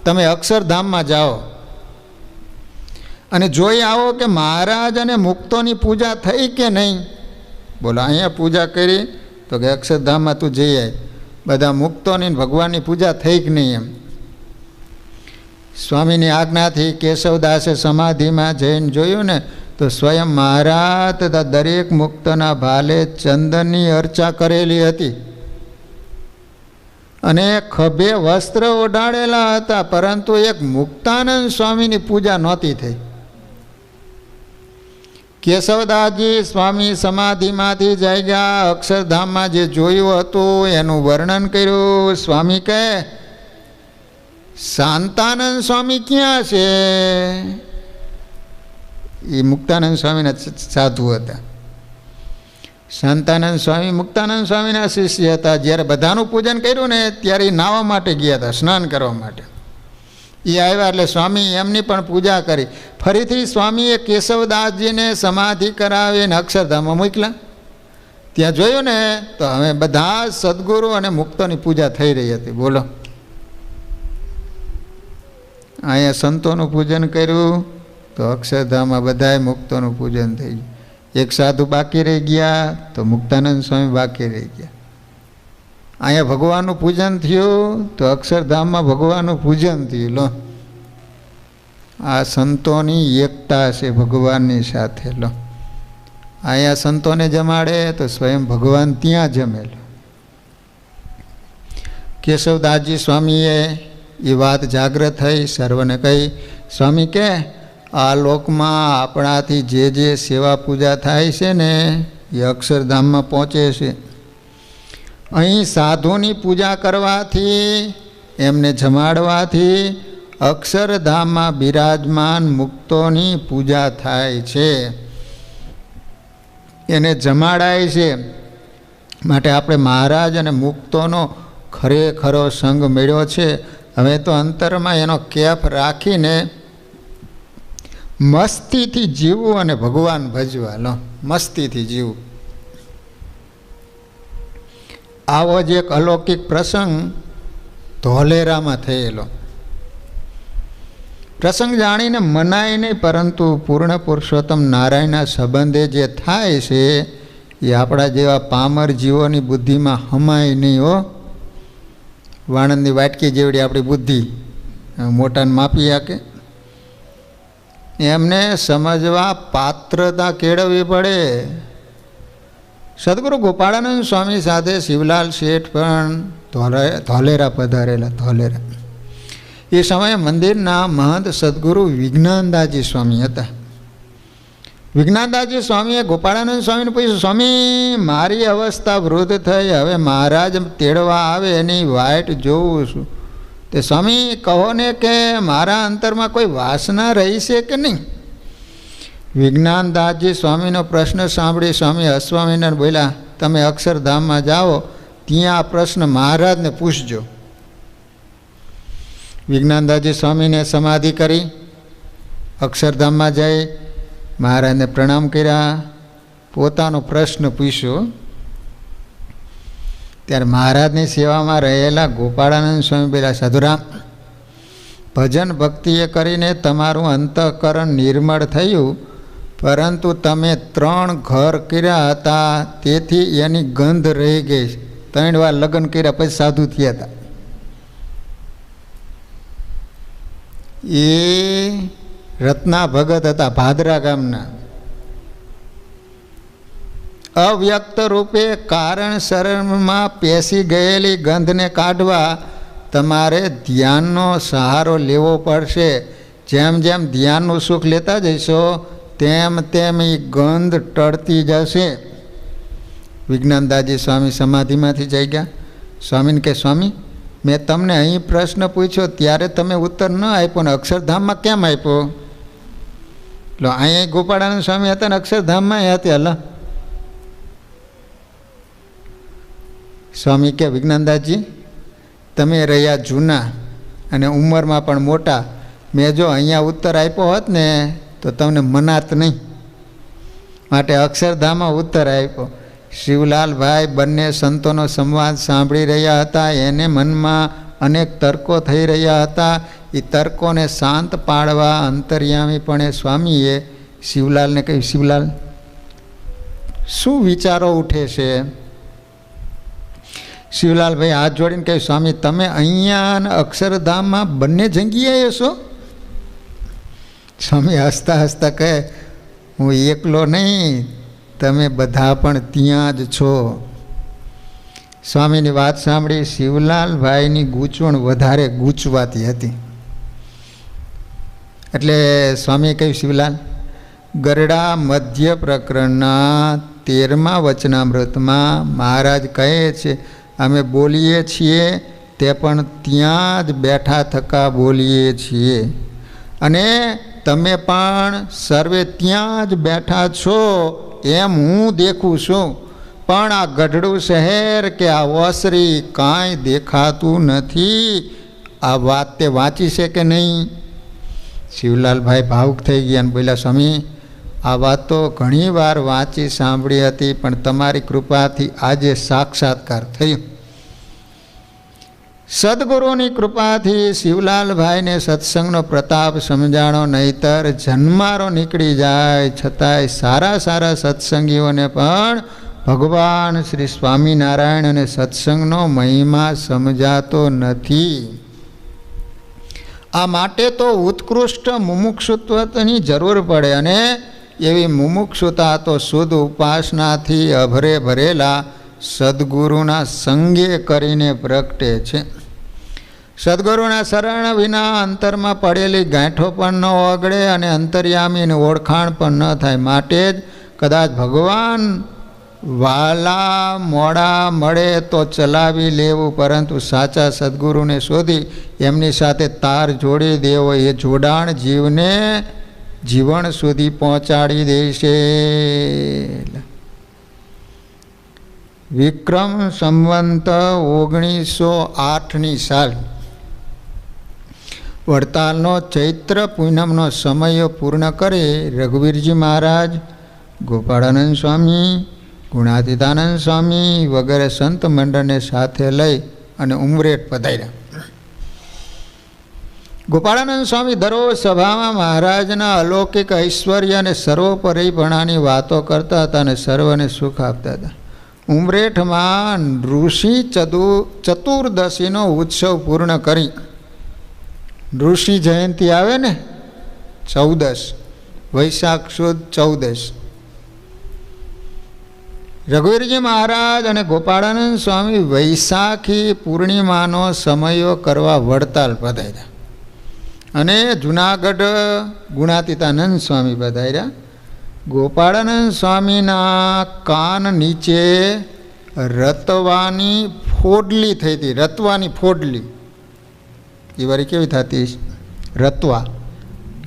તમે અક્ષરધામમાં જાઓ અને જોઈ આવો કે મહારાજ અને મુક્તોની પૂજા થઈ કે નહીં. બોલો, અહીંયા પૂજા કરી? તો કે અક્ષરધામમાં તું જઈ આય, બધા મુક્તોની ભગવાનની પૂજા થઈ કે નહીં એમ. સ્વામીની આજ્ઞાથી કેશવદાસે સમાધિમાં જઈને જોયું ને તો સ્વયં મહારાજ તથા દરેક મુક્તના ભાલે ચંદનની અર્ચા કરેલી હતી અને ખભે વસ્ત્ર ઓઢાડેલા હતા, પરંતુ એક મુક્તાનંદ સ્વામીની પૂજા નહોતી થઈ. કેશવદાસજી સ્વામી સમાધિમાંથી જાગ્યા, અક્ષરધામમાં જે જોયું હતું એનું વર્ણન કર્યું. સ્વામી કહે, શાંતાનંદ સ્વામી ક્યાં છે? એ મુક્તાનંદ સ્વામીના સાધુ હતા. શાંતાનંદ સ્વામી મુક્તાનંદ સ્વામીના શિષ્ય હતા. જ્યારે બધાનું પૂજન કર્યું ને ત્યારે એ નાહવા માટે ગયા હતા, સ્નાન કરવા માટે. એ આવ્યા એટલે સ્વામી એમની પણ પૂજા કરી. ફરીથી સ્વામીએ કેશવદાસજીને સમાધિ કરાવીને અક્ષરધામમાં મોકલ્યા. ત્યાં જોયું ને તો હવે બધા સદગુરુ અને મુક્તોની પૂજા થઈ રહી હતી. બોલો, અહીંયા સંતોનું પૂજન કર્યું તો અક્ષરધામમાં બધાએ મુક્તોનું પૂજન થઈ ગયું. એક સાધુ બાકી રહી ગયા તો મુક્તાનંદ સ્વામી બાકી રહી ગયા. અહીંયા ભગવાનનું પૂજન થયું તો અક્ષરધામમાં ભગવાનનું પૂજન થયું. લો, આ સંતોની એકતા છે ભગવાનની સાથે. લો, અહીંયા સંતોને જમાડે તો સ્વયં ભગવાન ત્યાં જમેલો. કેશવદાસજી સ્વામીએ એ વાત જાગૃત થઈ, સર્વને કહી, સ્વામી કે આ લોકમાં આપણાથી જે જે સેવા પૂજા થાય છે ને એ અક્ષરધામમાં પહોંચે છે. અહીં સાધુની પૂજા કરવાથી, એમને જમાડવાથી અક્ષરધામમાં બિરાજમાન મુક્તોની પૂજા થાય છે, એને જમાડાય છે. માટે આપણે મહારાજ અને મુક્તોનો ખરેખરો સંગ મળ્યો છે. હવે તો અંતરમાં એનો કેફ રાખીને મસ્તીથી જીવવું અને ભગવાન ભજવા. લો, મસ્તીથી જીવવું. આવો જ એક અલૌકિક પ્રસંગ ધોલેરામાં થયેલો. પ્રસંગ જાણીને મનાય નહીં, પરંતુ પૂર્ણ પુરુષોત્તમ નારાયણના સંબંધે જે થાય છે એ આપણા જેવા પામર જીવોની બુદ્ધિમાં હમાય નહીં. હો, વાણંદની વાટકી જેવડી આપણી બુદ્ધિ, મોટાને માપી શકે. એમને સમજવા પાત્રતા કેળવવી પડે. સદગુરુ ગોપાળાનંદ સ્વામી સાથે શિવલાલ શેઠ પણ ધોલેરા પધારેલા. ધોલેરા એ સમયે મંદિરના મહંત સદગુરુ વિજ્ઞાનદાસજી સ્વામી હતા. વિજ્ઞાનદાસજી સ્વામીએ ગોપાળાનંદ સ્વામીને પૂછ્યું, સ્વામી મારી અવસ્થા વૃદ્ધ થઈ, હવે મહારાજ તેડવા આવે એની વાટ જોઉં છું. તે સ્વામી કહો ને કે મારા અંતરમાં કોઈ વાસના રહી છે કે નહીં? વિજ્ઞાનદાસજી સ્વામીનો પ્રશ્ન સાંભળી સ્વામી અસ્વામીને બોલ્યા, તમે અક્ષરધામમાં જાઓ, ત્યાં આ પ્રશ્ન મહારાજને પૂછજો. વિજ્ઞાનદાસજી સ્વામીને સમાધિ કરી અક્ષરધામમાં જઈ મહારાજને પ્રણામ કર્યા, પોતાનો પ્રશ્ન પૂછ્યો. ત્યારે મહારાજની સેવામાં રહેલા ગોપાળાનંદ સ્વામી બોલ્યા, સાધુરામ, ભજન ભક્તિએ કરીને તમારું અંતઃકરણ નિર્મળ થયું, પરંતુ તમે 3 ઘર કર્યા હતા, તેથી એની ગંધ રહી ગઈ. 3 વાર લગ્ન કર્યા પછી સાધુ થયા હતા. એ રત્ના ભગત હતા, ભાદરા ગામના. અવ્યક્ત રૂપે કારણ શરણમાં પેસી ગયેલી ગંધને કાઢવા તમારે ધ્યાનનો સહારો લેવો પડશે. જેમ જેમ ધ્યાનનું સુખ લેતા જશો તેમ તેમ એ ગંધ ટળતી જશે. વિજ્ઞાનદાસજી સ્વામી સમાધિમાંથી જઈ ગયા. સ્વામીને કે, સ્વામી મેં તમને અહીં પ્રશ્ન પૂછ્યો ત્યારે તમે ઉત્તર ન આપ્યો ને અક્ષરધામમાં કેમ આપ્યો? એટલે અહીંયા ગોપાળાનંદ સ્વામી હતા ને અક્ષરધામમાં હતા. હલા સ્વામી કે, વિજ્ઞાનદાસજી તમે રહ્યા જૂના અને ઉંમરમાં પણ મોટા, મેં જો અહીંયા ઉત્તર આપ્યો હોત ને તો તમને મનાત નહીં, માટે અક્ષરધામમાં ઉત્તર આપ્યો. શિવલાલભાઈ બંને સંતોનો સંવાદ સાંભળી રહ્યા હતા. એને મનમાં અનેક તર્કો થઈ રહ્યા હતા. એ તર્કોને શાંત પાડવા અંતર્યામીપણે સ્વામીએ શિવલાલને કહ્યું, શિવલાલ, શું વિચારો ઉઠે છે? શિવલાલભાઈ હાથ જોડીને કહ્યું, સ્વામી તમે અહીંયા અને અક્ષરધામમાં બંને જગ્યાએ છો? સ્વામી હસતા હસતા કહે, હું એકલો નહીં, તમે બધા પણ ત્યાં જ છો. સ્વામીની વાત સાંભળી શિવલાલભાઈની ગૂંચવણ વધારે ગૂંચવાતી હતી. એટલે સ્વામીએ કહ્યું, શિવલાલ, ગરડા મધ્ય પ્રકરણના 13મા વચનામૃતમાં મહારાજ કહે છે, અમે બોલીએ છીએ તે પણ ત્યાં જ બેઠા થકા બોલીએ છીએ, અને તમે પણ સર્વે ત્યાં જ બેઠા છો એમ હું દેખું છું, પણ આ ગઢડું શહેર કે આ ઓસરી કાંઈ દેખાતું નથી. આ વાત તે વાંચી છે કે નહીં? શિવલાલભાઈ ભાવુક થઈ ગયા અને બોલ્યા, સ્વામી આ વાત તો ઘણી વાર વાંચી સાંભળી હતી, પણ તમારી કૃપાથી આજે સાક્ષાત્કાર થયો. સદગુરુની કૃપાથી શિવલાલભાઈને સત્સંગનો પ્રતાપ સમજાણો, નહીતર જન્મારો નીકળી જાય. છતાંય સારા સારા સત્સંગીઓને પણ ભગવાન શ્રી સ્વામિનારાયણ અને સત્સંગનો મહિમા સમજાતો નથી. આ માટે તો ઉત્કૃષ્ટ મુમુક્ષુત્વની જરૂર પડે, અને એવી મુમુક્ષુતા તો શુદ્ધ ઉપાસનાથી અભરે ભરેલા સદગુરુના સંગે કરીને પ્રગટે છે. સદગુરુના શરણ વિના અંતરમાં પડેલી ગાંઠો પણ ન ઓગળે અને અંતર્યામીની ઓળખાણ પણ ન થાય. માટે જ કદાચ ભગવાન વાલા મોડા મળે તો ચલાવી લેવું, પરંતુ સાચા સદગુરુને શોધી એમની સાથે તાર જોડી દેવો, એ જોડાણ જીવને જીવન સુધી પહોંચાડી દેશે. વિક્રમ સંવંત 1908ની સાલ વડતાલનો ચૈત્ર પૂનમનો સમય પૂર્ણ કરે રઘુવીરજી મહારાજ, ગોપાળાનંદ સ્વામી, ગુણાતીતાનંદ સ્વામી વગેરે સંત મંડળને સાથે લઈ અને ઉમરેઠ પધાર્યા. ગોપાળાનંદ સ્વામી દરરોજ સભામાં મહારાજના અલૌકિક ઐશ્વર્ય અને સર્વોપરીપણાની વાતો કરતા હતા અને સર્વને સુખ આપતા હતા. ઉમરેઠમાં ઋષિ ચતુર્દશીનો ઉત્સવ પૂર્ણ કરી, ઋષિ જયંતિ આવે ને 14 વૈશાખ સુદ 14, રઘુવીરજી મહારાજ અને ગોપાળાનંદ સ્વામી વૈશાખી પૂર્ણિમાનો સમયો કરવા વડતાલ પધાર્યા અને જુનાગઢ ગુણાતીતાનંદ સ્વામી પધાર્યા. ગોપાળાનંદ સ્વામીના કાન નીચે રતવાની ફોડલી થઈ હતી. રતવાની ફોડલી એ વારી કેવી થતી?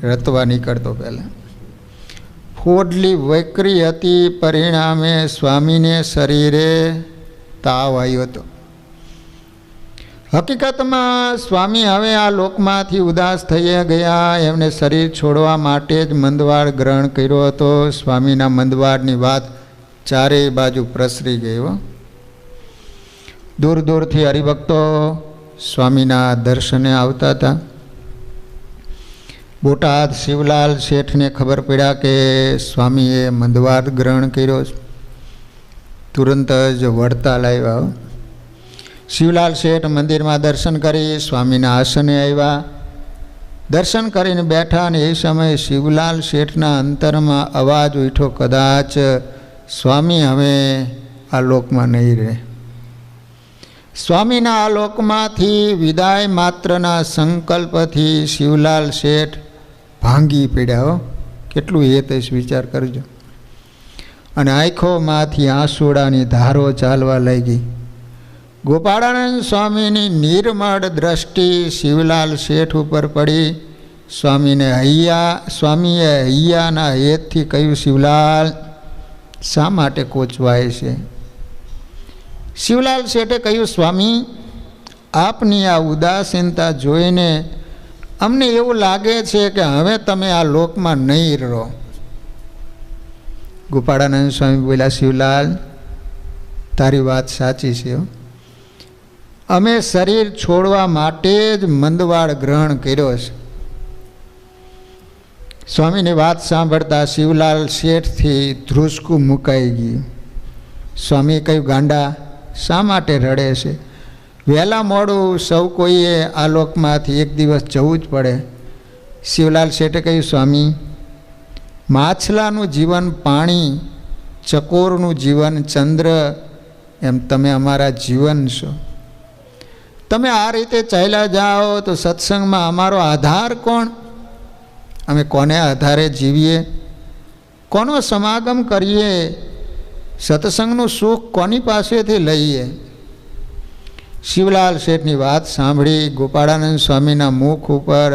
રતવા નીકળતો પહેલાં ફોડલી વકરી હતી. પરિણામે સ્વામીને શરીરે તાવ આવ્યો હતો. હકીકતમાં સ્વામી હવે આ લોકમાંથી ઉદાસ થઈ ગયા. એમને શરીર છોડવા માટે જ મંદવાડ ગ્રહણ કર્યો હતો. સ્વામીના મંદવાડની વાત ચારેય બાજુ પ્રસરી ગઈ. દૂર દૂરથી હરિભક્તો સ્વામીના દર્શને આવતા હતા. બોટાદ શિવલાલ શેઠને ખબર પડ્યા કે સ્વામીએ મંદવાડ ગ્રહણ કર્યો. તુરંત જ વડતાલ આવ્યા. શિવલાલ શેઠ મંદિરમાં દર્શન કરી સ્વામીના આસને આવ્યા. દર્શન કરીને બેઠા અને એ સમયે શિવલાલ શેઠના અંતરમાં અવાજ ઉઠ્યો, કદાચ સ્વામી હવે આ લોકમાં નહીં રહે. સ્વામીના આ લોકમાંથી વિદાય માત્રના સંકલ્પથી શિવલાલ શેઠ ભાંગી પડ્યા. કેટલું હેતેશ વિચાર કરજો. અને આંખોમાંથી આંસુડાની ધારો ચાલવા લાગી. ગોપાળાનંદ સ્વામીની નિર્મળ દ્રષ્ટિ શિવલાલ શેઠ ઉપર પડી. સ્વામીએ હૈયાના હેતથી કહ્યું, શિવલાલ શા માટે કોચવાય છે? શિવલાલ શેઠે કહ્યું, સ્વામી આપની આ ઉદાસીનતા જોઈને અમને એવું લાગે છે કે હવે તમે આ લોકમાં નહીં રહો. ગોપાળાનંદ સ્વામી બોલ્યા, શિવલાલ તારી વાત સાચી છે. અમે શરીર છોડવા માટે જ મંદવાડ ગ્રહણ કર્યો છે. સ્વામીની વાત સાંભળતા શિવલાલ શેઠથી ધ્રુસકું મુકાઈ ગયું. સ્વામી કહ્યું, ગાંડા શા માટે રડે છે? વહેલા મોડું સૌ કોઈએ આ લોકમાંથી એક દિવસ જવું જ પડે. શિવલાલ શેઠે કહ્યું, સ્વામી માછલાનું જીવન પાણી, ચકોરનું જીવન ચંદ્ર, એમ તમે અમારા જીવન છો. તમે આ રીતે ચાલ્યા જાઓ તો સત્સંગમાં અમારો આધાર કોણ? અમે કોને આધારે જીવીએ? કોનો સમાગમ કરીએ? સત્સંગનું સુખ કોની પાસેથી લઈએ? શિવલાલ શેઠની વાત સાંભળી ગોપાળાનંદ સ્વામીના મુખ ઉપર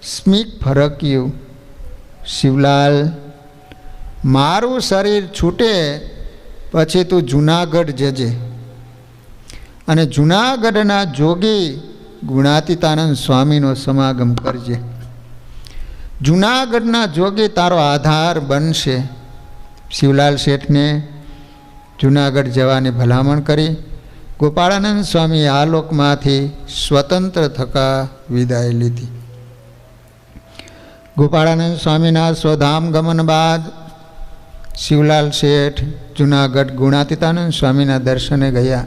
સ્મિત ફરક્યું શિવલાલ, મારું શરીર છૂટે પછી તું જૂનાગઢ જજે અને જૂનાગઢના જોગી ગુણાતીતાનંદ સ્વામીનો સમાગમ કરજે. જૂનાગઢના જોગી તારો આધાર બનશે. શિવલાલ શેઠને જૂનાગઢ જવાની ભલામણ કરી. ગોપાળાનંદ સ્વામીએ આ લોકમાંથી સ્વતંત્ર થકા વિદાય લીધી. ગોપાળાનંદ સ્વામીના સ્વધામ ગમન બાદ શિવલાલ શેઠ જૂનાગઢ ગુણાતીતાનંદ સ્વામીના દર્શને ગયા.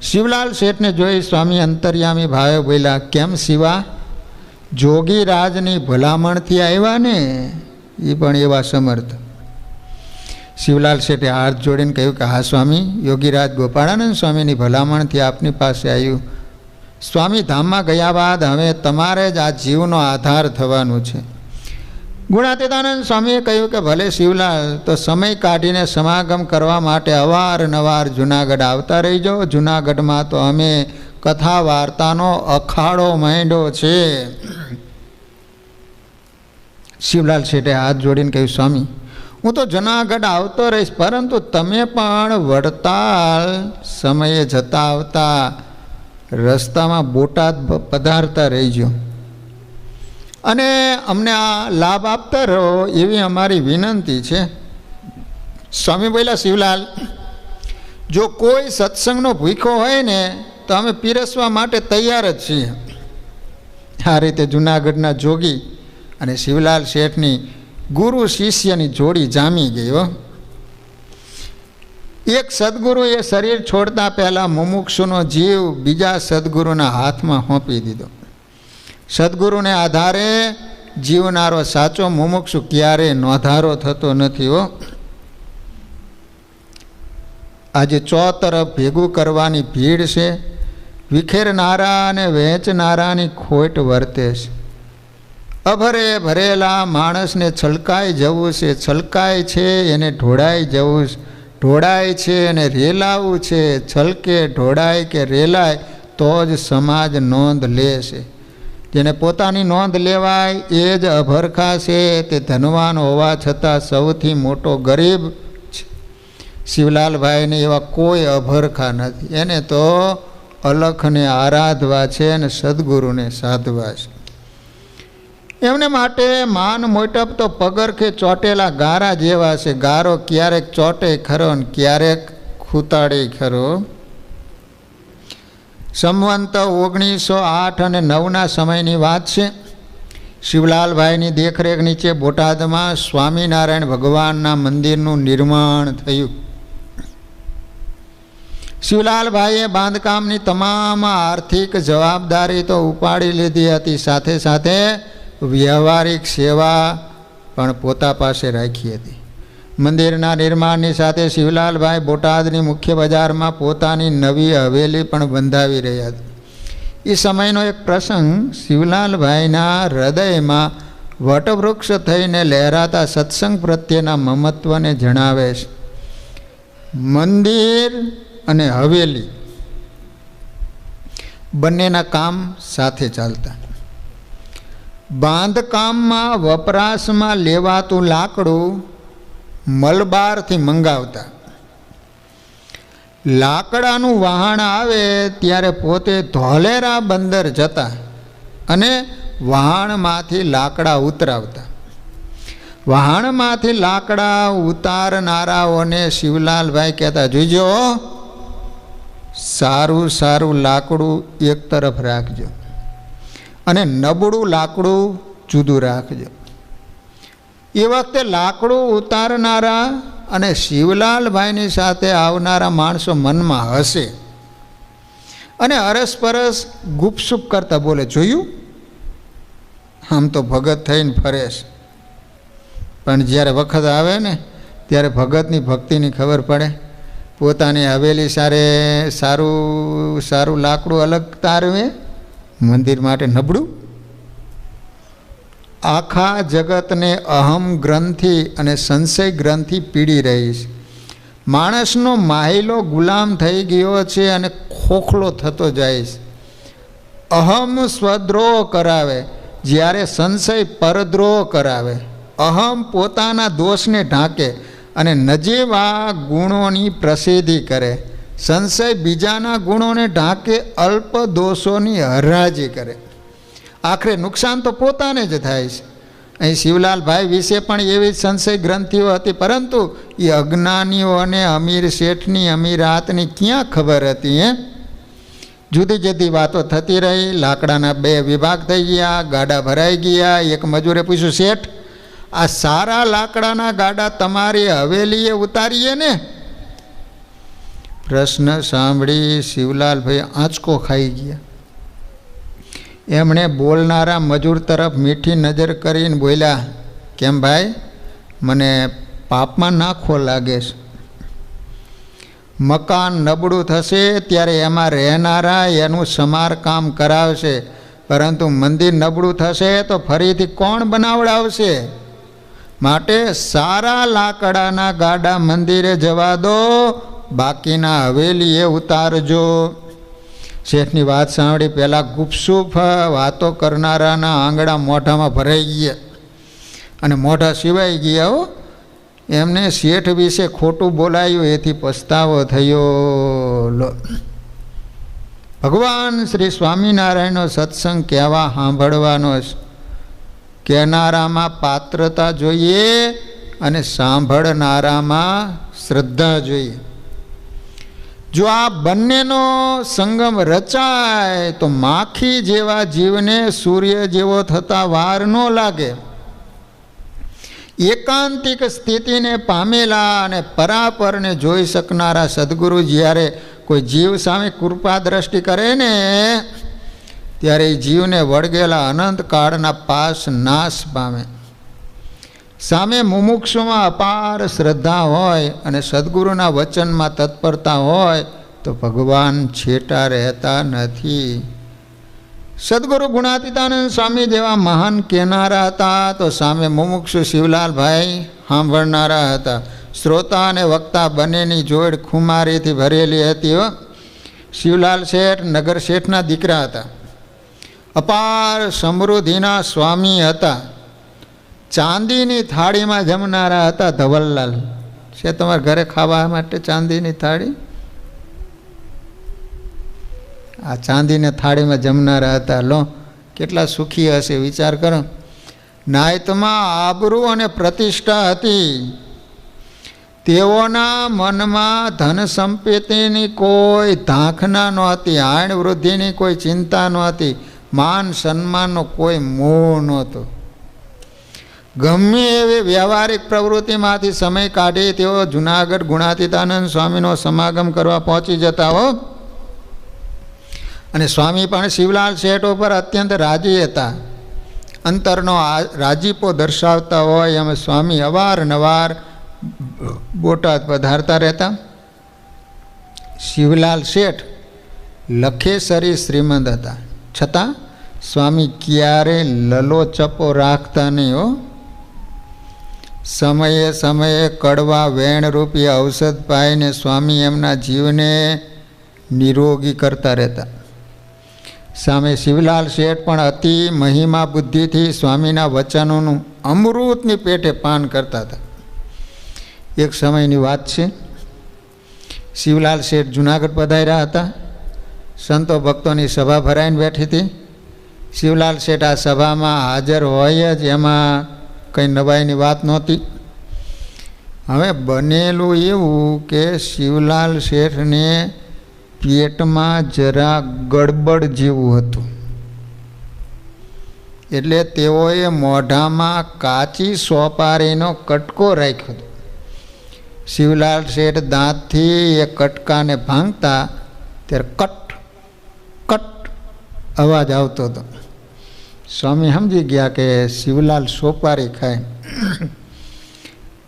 શિવલાલ શેઠને જોઈ સ્વામી અંતર્યામી ભાવે બોલ્યા, કેમ શિવા, જોગી રાજની ભલામણથી આવ્યા ને? એ પણ એવા સમર્થ. શિવલાલ શેઠે હાથ જોડીને કહ્યું કે હા સ્વામી, યોગીરાજ ગોપાળાનંદ સ્વામીની ભલામણથી આપની પાસે આવ્યું. સ્વામી ધામમાં ગયા બાદ હવે તમારે જ આ જીવનો આધાર થવાનું છે. ગુણાતીતાનંદ સ્વામીએ કહ્યું કે ભલે શિવલાલ, તો સમય કાઢીને સમાગમ કરવા માટે અવારનવાર જૂનાગઢ આવતા રહીજો. જૂનાગઢમાં તો અમે કથા વાર્તાનો અખાડો માંડ્યો છે. શિવલાલ શેઠે હાથ જોડીને કહ્યું, સ્વામી હું તો જૂનાગઢ આવતો રહીશ, પરંતુ તમે પણ વડતાલ સમયે જતા આવતા રસ્તામાં બોટાદ પધારતા રહીજો અને અમને આ લાભ આપતા રહો એવી અમારી વિનંતી છે. સ્વામી બોલ્યા, શિવલાલ, જો કોઈ સત્સંગનો ભૂખો હોય ને તો અમે પીરસવા માટે તૈયાર જ છીએ. આ રીતે જૂનાગઢના જોગી અને શિવલાલ શેઠની ગુરુ શિષ્યની જોડી જામી ગઈ. એક સદગુરુએ શરીર છોડતા પહેલાં મુમુક્ષુનો જીવ બીજા સદગુરુના હાથમાં સોંપી દીધો. સદગુરુને આધારે જીવનારો સાચો મુમુક્ષુ ક્યારેય નોંધારો થતો નથી. આજે ચોતરફ ભેગું કરવાની ભીડ છે. વિખેરનારા અને વહેંચનારાની ખોટ વર્તે છે. અભરે ભરેલા માણસને છલકાઈ જવું છે, છલકાય છે એને ઢોળાઈ જવું છે, ઢોળાય છે અને રેલાવું છે. છલકે ઢોળાય કે રેલાય તો જ સમાજ નોંધ લે છે. જેને પોતાની નોંધ લેવાય એ જ અભરખા છે. તે ધનવાન હોવા છતાં સૌથી મોટો ગરીબ છે. શિવલાલભાઈને એવા કોઈ અભરખા નથી. એને તો અલખને આરાધવા છે અને સદગુરુને સાધવા છે. એમને માટે માન મોટપ તો પગરખે ચોટેલા ગારા જેવા છે. ગારો ક્યારેક ચોટે ખરો ને ક્યારેક ખૂતાડે ખરો. સંવંત 1908 અને 9ના સમયની વાત છે. શિવલાલભાઈની દેખરેખ નીચે બોટાદમાં સ્વામિનારાયણ ભગવાનના મંદિરનું નિર્માણ થયું. શિવલાલભાઈએ બાંધકામની તમામ આર્થિક જવાબદારી તો ઉપાડી લીધી હતી, સાથે સાથે વ્યવહારિક સેવા પણ પોતા પાસે રાખી હતી. મંદિરના નિર્માણની સાથે શિવલાલભાઈ બોટાદની મુખ્ય બજારમાં પોતાની નવી હવેલી પણ બંધાવી રહ્યા હતા. એ સમયનો એક પ્રસંગ શિવલાલભાઈના હૃદયમાં વટવૃક્ષ થઈને લહેરાતા સત્સંગ પ્રત્યેના મમત્વને જણાવે છે. મંદિર અને હવેલી બંનેના કામ સાથે ચાલતા. બાંધકામમાં વપરાશમાં લેવાતું લાકડું મલબારથી મંગાવતા. લાકડાનું વહાણ આવે ત્યારે પોતે ધોલેરા બંદર જતા અને વહાણમાંથી લાકડા ઉતરાવતા. વહાણમાંથી લાકડા ઉતારનારાઓને શિવલાલભાઈ કહેતા, જોઈજો સારું સારું લાકડું એક તરફ રાખજો અને નબળું લાકડું જુદું રાખજો. એ વખતે લાકડું ઉતારનારા અને શિવલાલભાઈની સાથે આવનારા માણસો મનમાં હસે અને અરસપરસ ગુપસુપ કરતા બોલે, જોયું આમ તો ભગત થઈને ફરે છે, પણ જ્યારે વખત આવે ને ત્યારે ભગતની ભક્તિની ખબર પડે. પોતાની હવેલી સારે સારું સારું લાકડું અલગ તારવે, મંદિર માટે નબળું. આખા જગતને અહમ ગ્રંથિ અને સંશય ગ્રંથિ પીડી રહી છે. માણસનો માહિલો ગુલામ થઈ ગયો છે અને ખોખલો થતો જાય છે. અહમ સ્વદ્રોહ કરાવે, જ્યારે સંશય પરદ્રોહ કરાવે. અહમ પોતાના દોષને ઢાંકે અને નજીવા ગુણોની પ્રસિદ્ધિ કરે. સંશય બીજાના ગુણોને ઢાંકે અલ્પ દોષોની હરાજી કરે. આખરે નુકસાન તો પોતાને જ થાય છે. અહીં શિવલાલભાઈ વિશે પણ એવી સંશય ગ્રંથિઓ હતી, પરંતુ એ અજ્ઞાનીઓ અને અમીર શેઠની અમીરાતની ક્યાં ખબર હતી? જુદી જુદી વાતો થતી રહી. લાકડાના 2 વિભાગ થઈ ગયા, ગાડા ભરાઈ ગયા. એક મજૂરે પૂછ્યું, શેઠ, આ સારા લાકડાના ગાડા તમારી હવેલીએ ઉતારીએ ને? પ્રશ્ન સાંભળી શિવલાલભાઈ આંચકો ખાઈ ગયા. એમણે બોલનારા મજૂર તરફ મીઠી નજર કરીને બોલ્યા, કેમ ભાઈ, મને પાપમાં નાખો લાગે છે. મકાન નબળું થશે ત્યારે એમાં રહેનારા એનું સમારકામ કરાવશે, પરંતુ મંદિર નબળું થશે તો ફરીથી કોણ બનાવડાવશે? માટે સારા લાકડાના ગાડા મંદિરે જવા દો, બાકીના હવેલીએ ઉતારજો. શેઠની વાત સાંભળી પહેલાં ગુપસુપ વાતો કરનારાના આંગળા મોઢામાં ભરાઈ ગયા અને મોઢા સિવાઈ ગયા. હો, એમને શેઠ વિશે ખોટું બોલાયું એથી પસ્તાવો થયો. ભગવાન શ્રી સ્વામિનારાયણનો સત્સંગ કહેવા સાંભળવાનો કહેનારામાં પાત્રતા જોઈએ અને સાંભળનારામાં શ્રદ્ધા જોઈએ. જો આ બંનેનો સંગમ રચાય તો માખી જેવા જીવને સૂર્ય જેવો થતા વાર ન લાગે. એકાંતિક સ્થિતિને પામેલા અને પરાપરને જોઈ શકનારા સદગુરુ જ્યારે કોઈ જીવ સામે કૃપા દ્રષ્ટિ કરે ને, ત્યારે એ જીવને વળગેલા અનંત કાળના પાસ નાશ પામે. સામે મુમુક્ષુમાં અપાર શ્રદ્ધા હોય અને સદગુરુના વચનમાં તત્પરતા હોય તો ભગવાન છેટા રહેતા નથી. સદગુરુ ગુણાતીતાનંદ સ્વામી જેવા મહાન કહેનારા હતા તો સામે મુમુક્ષુ શિવલાલભાઈ સાંભળનારા હતા. શ્રોતા અને વક્તા બંનેની જોડ ખુમારીથી ભરેલી હતી. શિવલાલ શેઠ નગર શેઠના દીકરા હતા. અપાર સમૃદ્ધિના સ્વામી હતા. ચાંદીની થાળીમાં જમનારા હતા. ધવલલાલ છે તમારા ઘરે ખાવા માટે ચાંદીની થાળી? આ ચાંદીની થાળીમાં જમનારા હતા. લો, કેટલા સુખી હશે વિચાર કરો. નાયતમાં આબરૂ અને પ્રતિષ્ઠા હતી. તેઓના મનમાં ધન સંપત્તિની કોઈ ધાંખના નહોતી, આણ વૃદ્ધિની કોઈ ચિંતા નહોતી, માન સન્માનનો કોઈ મોહ નહોતો. ગમે એવી વ્યવહારિક પ્રવૃત્તિમાંથી સમય કાઢી તેઓ જુનાગઢ ગુણાતીતાનંદ સ્વામીનો સમાગમ કરવા પહોંચી જતા. હો, અને સ્વામી પણ શિવલાલ શેઠ ઉપર અત્યંત રાજી હતા. અંતરનો રાજીપો દર્શાવતા હોય એમ સ્વામી અવારનવાર બોટાદ પધારતા રહેતા. શિવલાલ શેઠ લખેસરી શ્રીમંત હતા, છતાં સ્વામી ક્યારે લલો ચપો રાખતા નહીં. હો, સમયે સમયે કડવા વેણરૂપી ઔષધ પાઈને સ્વામી એમના જીવને નિરોગી કરતા રહેતા. સામે શિવલાલ શેઠ પણ અતિ મહિમા બુદ્ધિથી સ્વામીના વચનોનું અમૃતની પેટે પાન કરતા હતા. એક સમયની વાત છે. શિવલાલ શેઠ જુનાગઢ પધાર્યા હતા. સંતો ભક્તોની સભા ભરાઈને બેઠી હતી. શિવલાલ શેઠ આ સભામાં હાજર હોય જ, એમાં કંઈ નવાઈની વાત નહોતી. હવે બનેલું એવું કે શિવલાલ શેઠને પેટમાં જરા ગડબડ જેવું હતું, એટલે તેઓએ મોઢામાં કાચી સોપારીનો કટકો રાખ્યો હતો. શિવલાલ શેઠ દાંતથી એ કટકાને ભાંગતા ત્યારે કટ કટ અવાજ આવતો હતો. સ્વામી સમજી ગયા કે શિવલાલ સોપારી ખાય.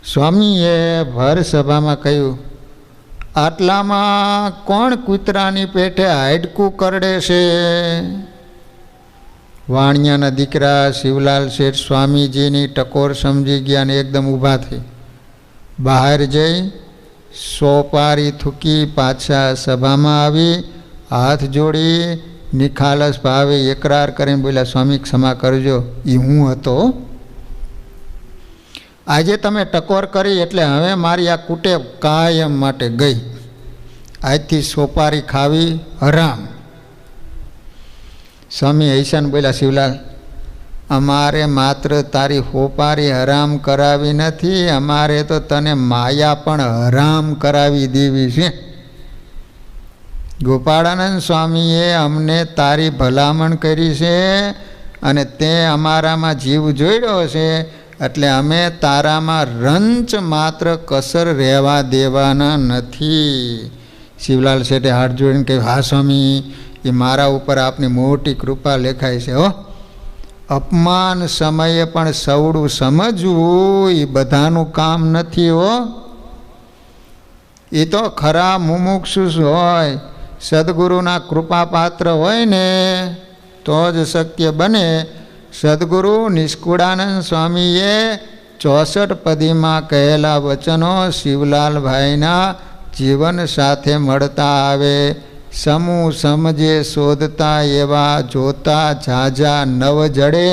સ્વામીએ ભર સભામાં કહ્યું, આટલામાં કોણ કૂતરાની પેટે હાડકું કરડે છે? વાણિયાના દીકરા શિવલાલ શેઠ સ્વામીજીની ટકોર સમજી ગયા ને એકદમ ઊભા થઈ બહાર જઈ સોપારી થૂકી પાછા સભામાં આવી હાથ જોડી નિખાલસ ભાવે એકરાર કરીને બોલ્યા, સ્વામી ક્ષમા કરજો, એ હું હતો. આજે તમે ટકોર કરી એટલે હવે મારી આ કુટેવ કાયમ માટે ગઈ. આજથી સોપારી ખાવી હરામ. સ્વામી હૈસાન બોલ્યા, શિવલાલ, અમારે માત્ર તારી હોપારી હરામ કરાવી નથી, અમારે તો તને માયા પણ હરામ કરાવી દેવી છે. ગોપાળાનંદ સ્વામીએ અમને તારી ભલામણ કરી છે અને તે અમારામાં જીવ જોડ્યો છે, એટલે અમે તારામાં રંચ માત્ર કસર રહેવા દેવાના નથી. શિવલાલ શેઠે હાથ જોડીને કહ્યું, હા સ્વામી, એ મારા ઉપર આપની મોટી કૃપા લેખાય છે. હો, અપમાન સમયે પણ સવડું સમજવું એ બધાનું કામ નથી. હો, એ તો ખરા મુમુક્ષુ હોય, સદગુરુના કૃપાપાત્ર હોય ને તો જ શક્ય બને. સદગુરુ નિષ્કુળાનંદ સ્વામીએ 64 પદીમાં કહેલા વચનો શિવલાલભાઈના જીવન સાથે મળતા આવે. સમૂહ સમજે શોધતા એવા જોતા ઝાઝા નવ જડે,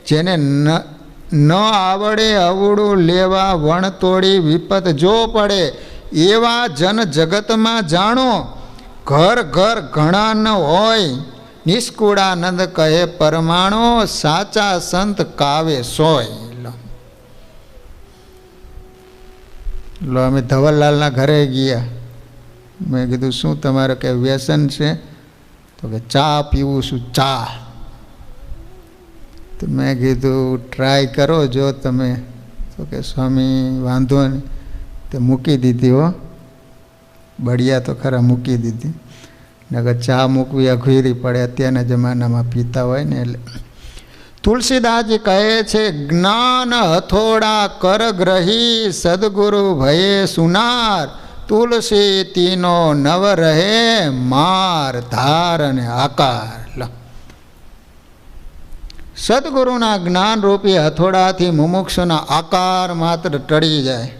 જેને ન આવડે અવળું લેવા વણ તોડી વિપત જો પડે, એવા જન જગતમાં જાણો ઘર ઘર ઘણા ન હોય. નિષ્કુળાનંદ કહે પરમાણો, સાચા સંત કાવે સોય. લો અમે ધવલલાલના ઘરે ગયા. મેં કીધું, શું તમારે કંઈ વ્યસન છે? તો કે ચા પીવું છું, ચા. તો મેં કીધું ટ્રાય કરો જો તમે. તો કે સ્વામી વાંધો નહીં. તે મૂકી દીધી. હો, બળિયા તો ખરા મૂકી દીધી. નકર ચા મૂકવી અઘરી પડે અત્યારના જમાનામાં પીતા હોય ને. એટલે તુલસીદાસજી કહે છે, જ્ઞાન હથોડા કર ગ્રહી, સદગુરુ ભયે સુનાર, તુલસી તીનો નવ રહે, માર ધાર અને આકાર. સદગુરુના જ્ઞાનરૂપી હથોડાથી મુમુક્ષુના આકાર માત્ર ટળી જાય,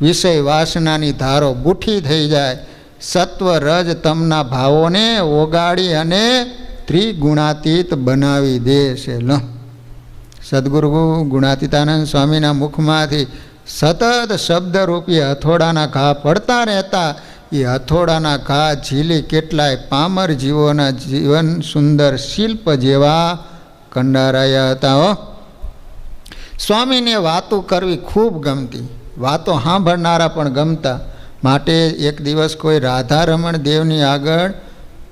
વિષય વાસનાની ધારો બુઠી થઈ જાય, સત્વ રજ તમના ભાવોને ઓગાળી અને ત્રિગુણાતીત બનાવી દે છે. સદગુરુ ગુણાતીતાનંદ સ્વામીના મુખમાંથી સતત શબ્દરૂપી હથોડાના ઘા પડતા રહેતા. એ હથોડાના ઘા ઝીલી કેટલાય પામર જીવોના જીવન સુંદર શિલ્પ જેવા કંડારાયા હતા. હો, સ્વામીને વાતો કરવી ખૂબ ગમતી, વાતો સાંભળનારા પણ ગમતા. માટે એક દિવસ કોઈ રાધારમણ દેવની આગળ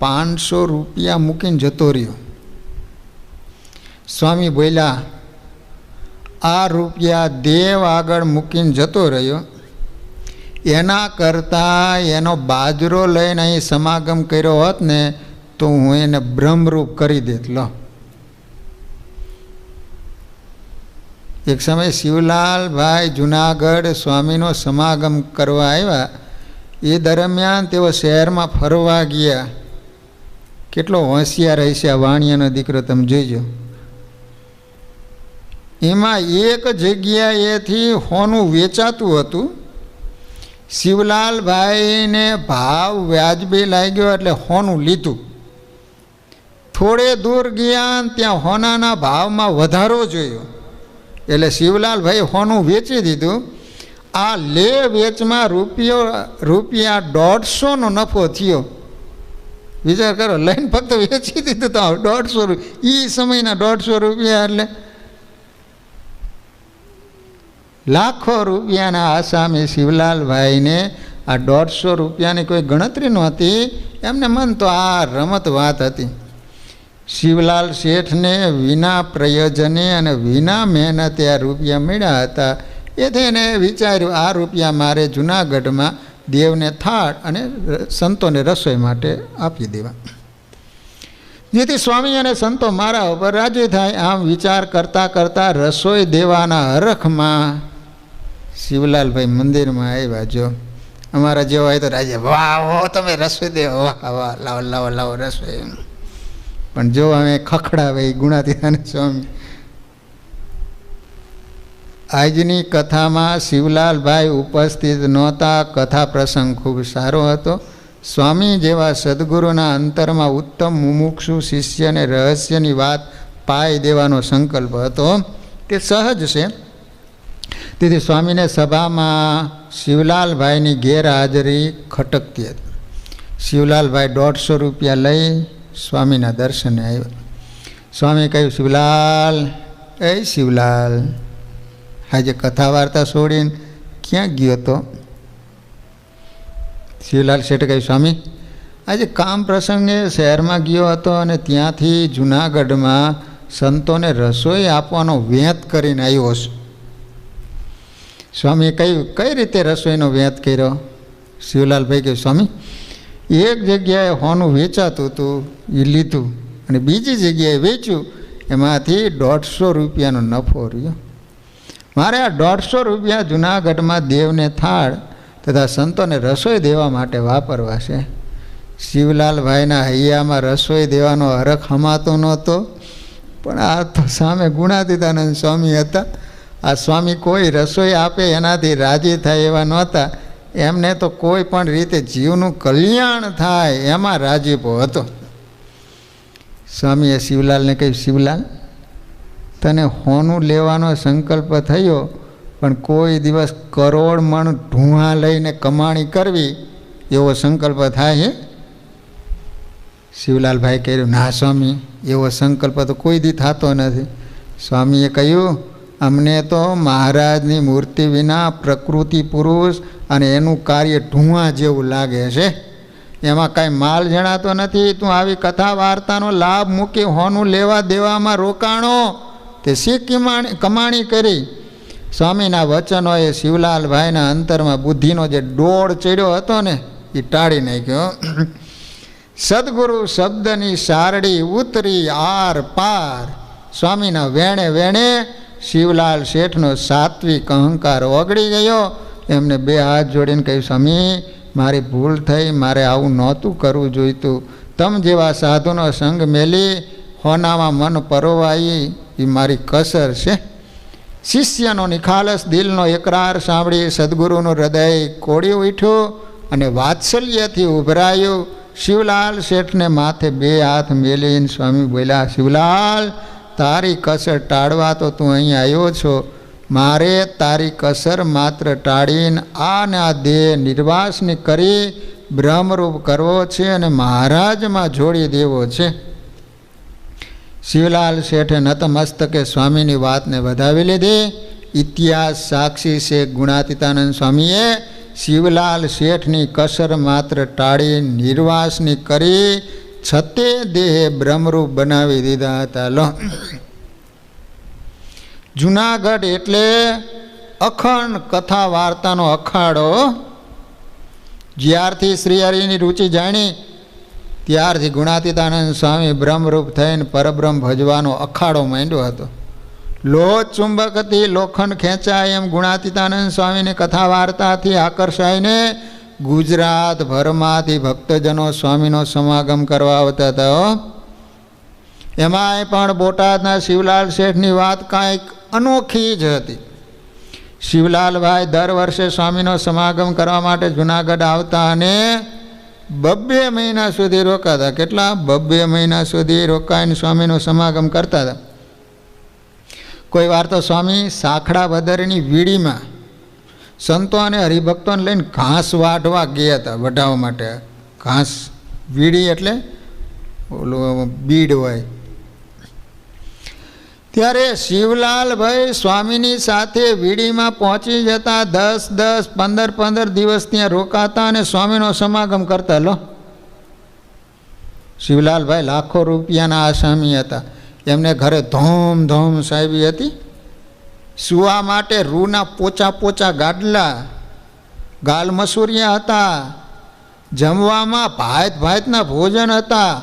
500 રૂપિયા મૂકીને જતો રહ્યો. સ્વામી બોલ્યા, આ રૂપિયા દેવ આગળ મૂકીને જતો રહ્યો, એના કરતાં એનો બાજરો લઈને અહીં સમાગમ કર્યો હોત ને તો હું એને બ્રહ્મરૂપ કરી દેત. લો, એક સમય શિવલાલભાઈ જુનાગઢ સ્વામીનો સમાગમ કરવા આવ્યા. એ દરમિયાન તેઓ શહેરમાં ફરવા ગયા. કેટલો હોશિયાર હશે આ વાણિયાનો દીકરો, તમે જોઈજો. એમાં એક જગ્યાએથી હોનું વેચાતું હતું. શિવલાલભાઈને ભાવ વ્યાજબી લાગ્યો એટલે હોનું લીધું. થોડે દૂર ગયા, ત્યાં હોનાના ભાવમાં વધારો જોયો એટલે શિવલાલભાઈ હોનું વેચી દીધું. આ લે વેચમાં રૂપિયા 150નો નફો થયો. વિચાર કરો, લઈને ફક્ત વેચી દીધું તો 150 રૂપિયા. એ સમયના 150 રૂપિયા એટલે લાખો રૂપિયાના આસામી શિવલાલભાઈને આ 150 રૂપિયાની કોઈ ગણતરી નહોતી. એમને મન તો આ રમત વાત હતી. શિવલાલ શેઠને વિના પ્રયોજને અને વિના મહેનતે આ રૂપિયા મળ્યા હતા. એથી એને વિચાર્યું, આ રૂપિયા મારે જૂનાગઢમાં દેવને થાળ અને સંતોને રસોઈ માટે આપી દેવા, જેથી સ્વામી અને સંતો મારા ઉપર રાજી થાય. આમ વિચાર કરતાં કરતાં રસોઈ દેવાના હરખમાં શિવલાલભાઈ મંદિરમાં આવ્યા. જો અમારા જેવો હોય તો રાજી, વાહ હો તમે રસોઈ દેવો, વાહ વાહ, લાવો લાવો લાવો રસોઈ. પણ જો અમે ખખડાવે ગુણાતીતાનંદ સ્વામી. આજની કથામાં શિવલાલભાઈ ઉપસ્થિત નહોતા. કથા પ્રસંગ ખૂબ સારો હતો. સ્વામી જેવા સદગુરુના અંતરમાં ઉત્તમ મુમુક્ષુ શિષ્યને રહસ્યની વાત પાઈ દેવાનો સંકલ્પ હતો. તે સહજ છે. તેથી સ્વામીને સભામાં શિવલાલભાઈની ગેરહાજરી ખટકતી હતી. શિવલાલભાઈ 150 રૂપિયા લઈ સ્વામીના દર્શને આવ્યા. સ્વામી કહ્યું, શિવલાલ, એ શિવલાલ, આજે કથા વાર્તા છોડીને ક્યાં ગયો તો? શિવલાલ શેઠે કહ્યું, સ્વામી, આજે કામ પ્રસંગે શહેરમાં ગયો હતો અને ત્યાંથી જૂનાગઢમાં સંતોને રસોઈ આપવાનો વેંત કરીને આવ્યો છું. સ્વામીએ કહ્યું, કઈ રીતે રસોઈનો વેંત કર્યો? શિવલાલભાઈ કહ્યું, સ્વામી, એક જગ્યાએ હોનું વેચાતું હતું, એ લીધું અને બીજી જગ્યાએ વેચ્યું, એમાંથી 150 રૂપિયાનો નફો રહ્યો. મારે આ 150 રૂપિયા જૂનાગઢમાં દેવને થાળ તથા સંતોને રસોઈ દેવા માટે વાપરવા છે. શિવલાલભાઈના હૈયામાં રસોઈ દેવાનો હરખ હમાતો નહોતો, પણ આ તો સામે ગુણાતીતાનંદ સ્વામી હતા. આ સ્વામી કોઈ રસોઈ આપે એનાથી રાજી થાય એવા નહોતા. એમને તો કોઈ પણ રીતે જીવનું કલ્યાણ થાય એમાં રાજીપો હતો. સ્વામીએ શિવલાલને કહ્યું, શિવલાલ, તને હોનું લેવાનો સંકલ્પ થયો, પણ કોઈ દિવસ કરોડ મણ ઢૂંહા લઈને કમાણી કરવી એવો સંકલ્પ થાય છે? શિવલાલભાઈ કહ્યું, ના સ્વામી, એવો સંકલ્પ તો કોઈ દી થતો નથી. સ્વામીએ કહ્યું, અમને તો મહારાજની મૂર્તિ વિના પ્રકૃતિ પુરુષ અને એનું કાર્ય ઢૂંહા જેવું લાગે છે. એમાં કાંઈ માલ જણાતો નથી. તું આવી કથા વાર્તાનો લાભ મૂકી હોનું લેવા દેવામાં રોકાણો, તે શી કમાણી કરી? સ્વામીના વચનોએ શિવલાલભાઈના અંતરમાં બુદ્ધિનો જે ડોળ ચડ્યો હતો ને એ ટાળી નાખ્યો. સદગુરુ શબ્દની સારડી ઉતરી આર પાર. સ્વામીના વેણે વેણે શિવલાલ શેઠનો સાત્વિક અહંકાર ઓગળી ગયો. એમને 2 હાથ જોડીને કહ્યું, સ્વામી, મારી ભૂલ થઈ, મારે આવું નહોતું કરવું જોઈતું. તમ જેવા સાધુનો સંગ મેલી હોનામાં મન પરોવાઈ એ મારી કસર છે. શિષ્યનો નિખાલસ દિલનો એકરાર સાંભળી સદગુરુનું હૃદય કોળી ઉઠ્યું અને વાત્સલ્યથી ઉભરાયું. શિવલાલ શેઠને માથે 2 હાથ મેલીને સ્વામી બોલ્યા, શિવલાલ, તારી કસર ટાળવા તો તું અહીં આવ્યો છો. મારે તારી કસર માત્ર ટાળીને આ દેહ નિર્વાસની કરી બ્રહ્મરૂપ કરવો છે અને મહારાજમાં જોડી દેવો છે. શિવલાલ શેઠે નતમસ્તકે સ્વામીની વાતને વધાવી લીધી. ઇતિહાસ સાક્ષી છે. ગુણાતીતાનંદ સ્વામીએ શિવલાલ શેઠની કસર માત્ર ટાળી નિર્વાસની કરી છતે દેહે બ્રહ્મરૂપ બનાવી દીધા હતા. લો, જૂનાગઢ એટલે અખંડ કથા વાર્તાનો અખાડો. જ્યારથી શ્રીહરિની રુચિ જાણી ત્યારથી ગુણાતીતાનંદ સ્વામી બ્રહ્મરૂપ થઈને પરબ્રહ્મ ભજવાનો અખાડો માંડ્યો હતો. લોહ ચુંબકથી લોખંડ ખેંચાય એમ ગુણાતીતાનંદ સ્વામીની કથા વાર્તાથી આકર્ષાઈને ગુજરાતભરમાંથી ભક્તજનો સ્વામીનો સમાગમ કરવા આવતા હતા. એમાંય પણ બોટાદના શિવલાલ શેઠની વાત કાંઈક અનોખી જ હતી. શિવલાલભાઈ દર વર્ષે સ્વામીનો સમાગમ કરવા માટે જૂનાગઢ આવતા અને 2 મહિના સુધી રોકાતા. કેટલા? 2 મહિના સુધી રોકાઈને સ્વામીનો સમાગમ કરતા હતા. કોઈ વાર તો સ્વામી સાખડા બદરની વીડીમાં સંતો અને હરિભક્તોને લઈને ઘાસ વાઢવા ગયા હતા, વઢાવવા માટે. ઘાસ, વીડી એટલે ઓલું બીડ હોય. ત્યારે શિવલાલભાઈ સ્વામીની સાથે વીડીમાં પહોંચી જતા 10-10, 15-15 દિવસ ત્યાં રોકાતા અને સ્વામીનો સમાગમ કરતા. લો, શિવલાલભાઈ લાખો રૂપિયાના આસામી હતા. એમને ઘરે ધોમ સાહેબી હતી. સુવા માટે રૂના પોચા ગાડલા, ગાલ મસૂરિયા હતા. જમવામાં ભાતના ભોજન હતા.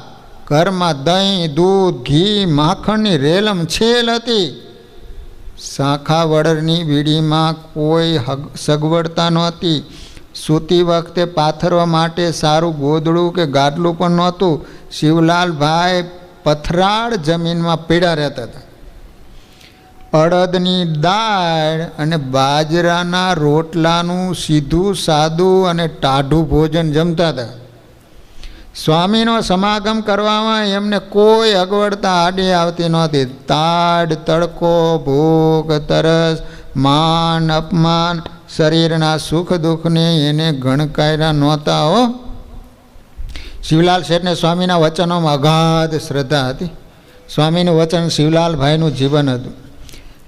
ઘરમાં દહીં, દૂધ, ઘી, માખણની રેલમ છેલ હતી. શાખા વડરની બીડીમાં કોઈ સગવડતા નહોતી. સૂતી વખતે પાથરવા માટે સારું ગોદડું કે ગાદલું પણ નહોતું. શિવલાલભાઈ પથરાળ જમીનમાં પીડા રહેતા હતા. અડદની દાળ અને બાજરાના રોટલાનું સીધું સાદું અને ટાઢું ભોજન જમતા હતા. સ્વામીનો સમાગમ કરવામાં એમને કોઈ અગવડતા આડી આવતી નહોતી. તાડ, તડકો, ભૂખ, તરસ માન અપમાન શરીરના સુખ દુઃખને એને ગણકાર્યા નહોતા હો. શિવલાલ શેઠને સ્વામીના વચનોમાં અગાધ શ્રદ્ધા હતી. સ્વામીનું વચન શિવલાલભાઈનું જીવન હતું.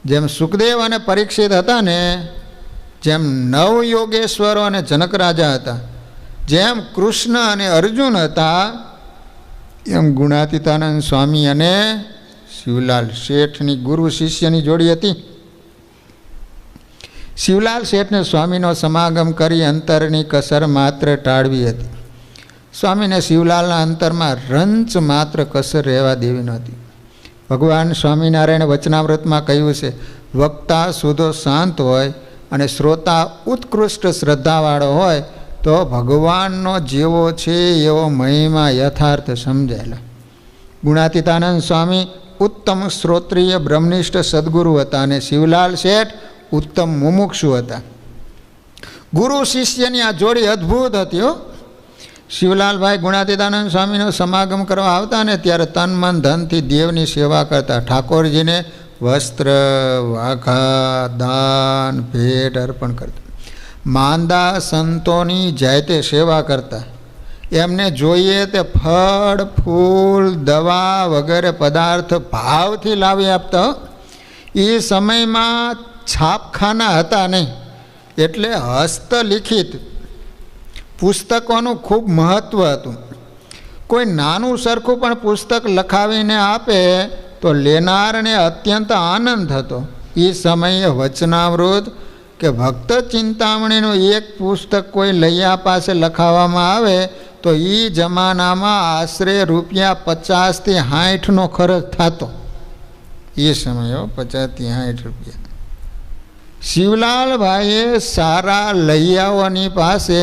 જેમ સુખદેવ અને પરીક્ષિત હતા ને, જેમ નવયોગેશ્વરો અને જનક રાજા હતા, જેમ કૃષ્ણ અને અર્જુન હતા, એમ ગુણાતીતાનંદ સ્વામી અને શિવલાલ શેઠની ગુરુ શિષ્યની જોડી હતી. શિવલાલ શેઠને સ્વામીનો સમાગમ કરી અંતરની કસર માત્ર ટાળવી હતી. સ્વામીને શિવલાલના અંતરમાં રંચ માત્ર કસર રહેવા દેવી નહોતી. ભગવાન સ્વામિનારાયણ વચનામૃતમાં કહ્યું છે, વક્તા સુધો શાંત હોય અને શ્રોતા ઉત્કૃષ્ટ શ્રદ્ધાવાળો હોય તો ભગવાનનો જેવો છે એવો મહિમા યથાર્થ સમજાયેલા. ગુણાતીતાનંદ સ્વામી ઉત્તમ શ્રોત્રિય બ્રહ્મનિષ્ઠ સદગુરુ હતા અને શિવલાલ શેઠ ઉત્તમ મુમુક્ષુ હતા. ગુરુ શિષ્યની આ જોડી અદ્ભુત હતી હો. શિવલાલભાઈ ગુણાતીતાનંદ સ્વામીનો સમાગમ કરવા આવતા ને ત્યારે તન મન ધનથી દેવની સેવા કરતા. ઠાકોરજીને વસ્ત્ર વાઘા દાન ભેટ અર્પણ કરતા. માંદા સંતોની જાતે સેવા કરતા. એમને જોઈએ તે ફળ ફૂલ દવા વગેરે પદાર્થ ભાવથી લાવી આપતા. એ સમયમાં છાપખાના હતા નહીં, એટલે હસ્તલિખિત પુસ્તકોનું ખૂબ મહત્ત્વ હતું. કોઈ નાનું સરખું પણ પુસ્તક લખાવીને આપે તો લેનારને અત્યંત આનંદ થતો. એ સમયે વચનામૃત કે ભક્ત ચિંતામણીનું એક પુસ્તક કોઈ લૈયા પાસે લખાવવામાં આવે તો એ જમાનામાં આશરે ₹50 થી 60નો ખર્ચ થતો. એ સમયો 50 થી 60 રૂપિયા. શિવલાલભાઈએ સારા લૈયાઓની પાસે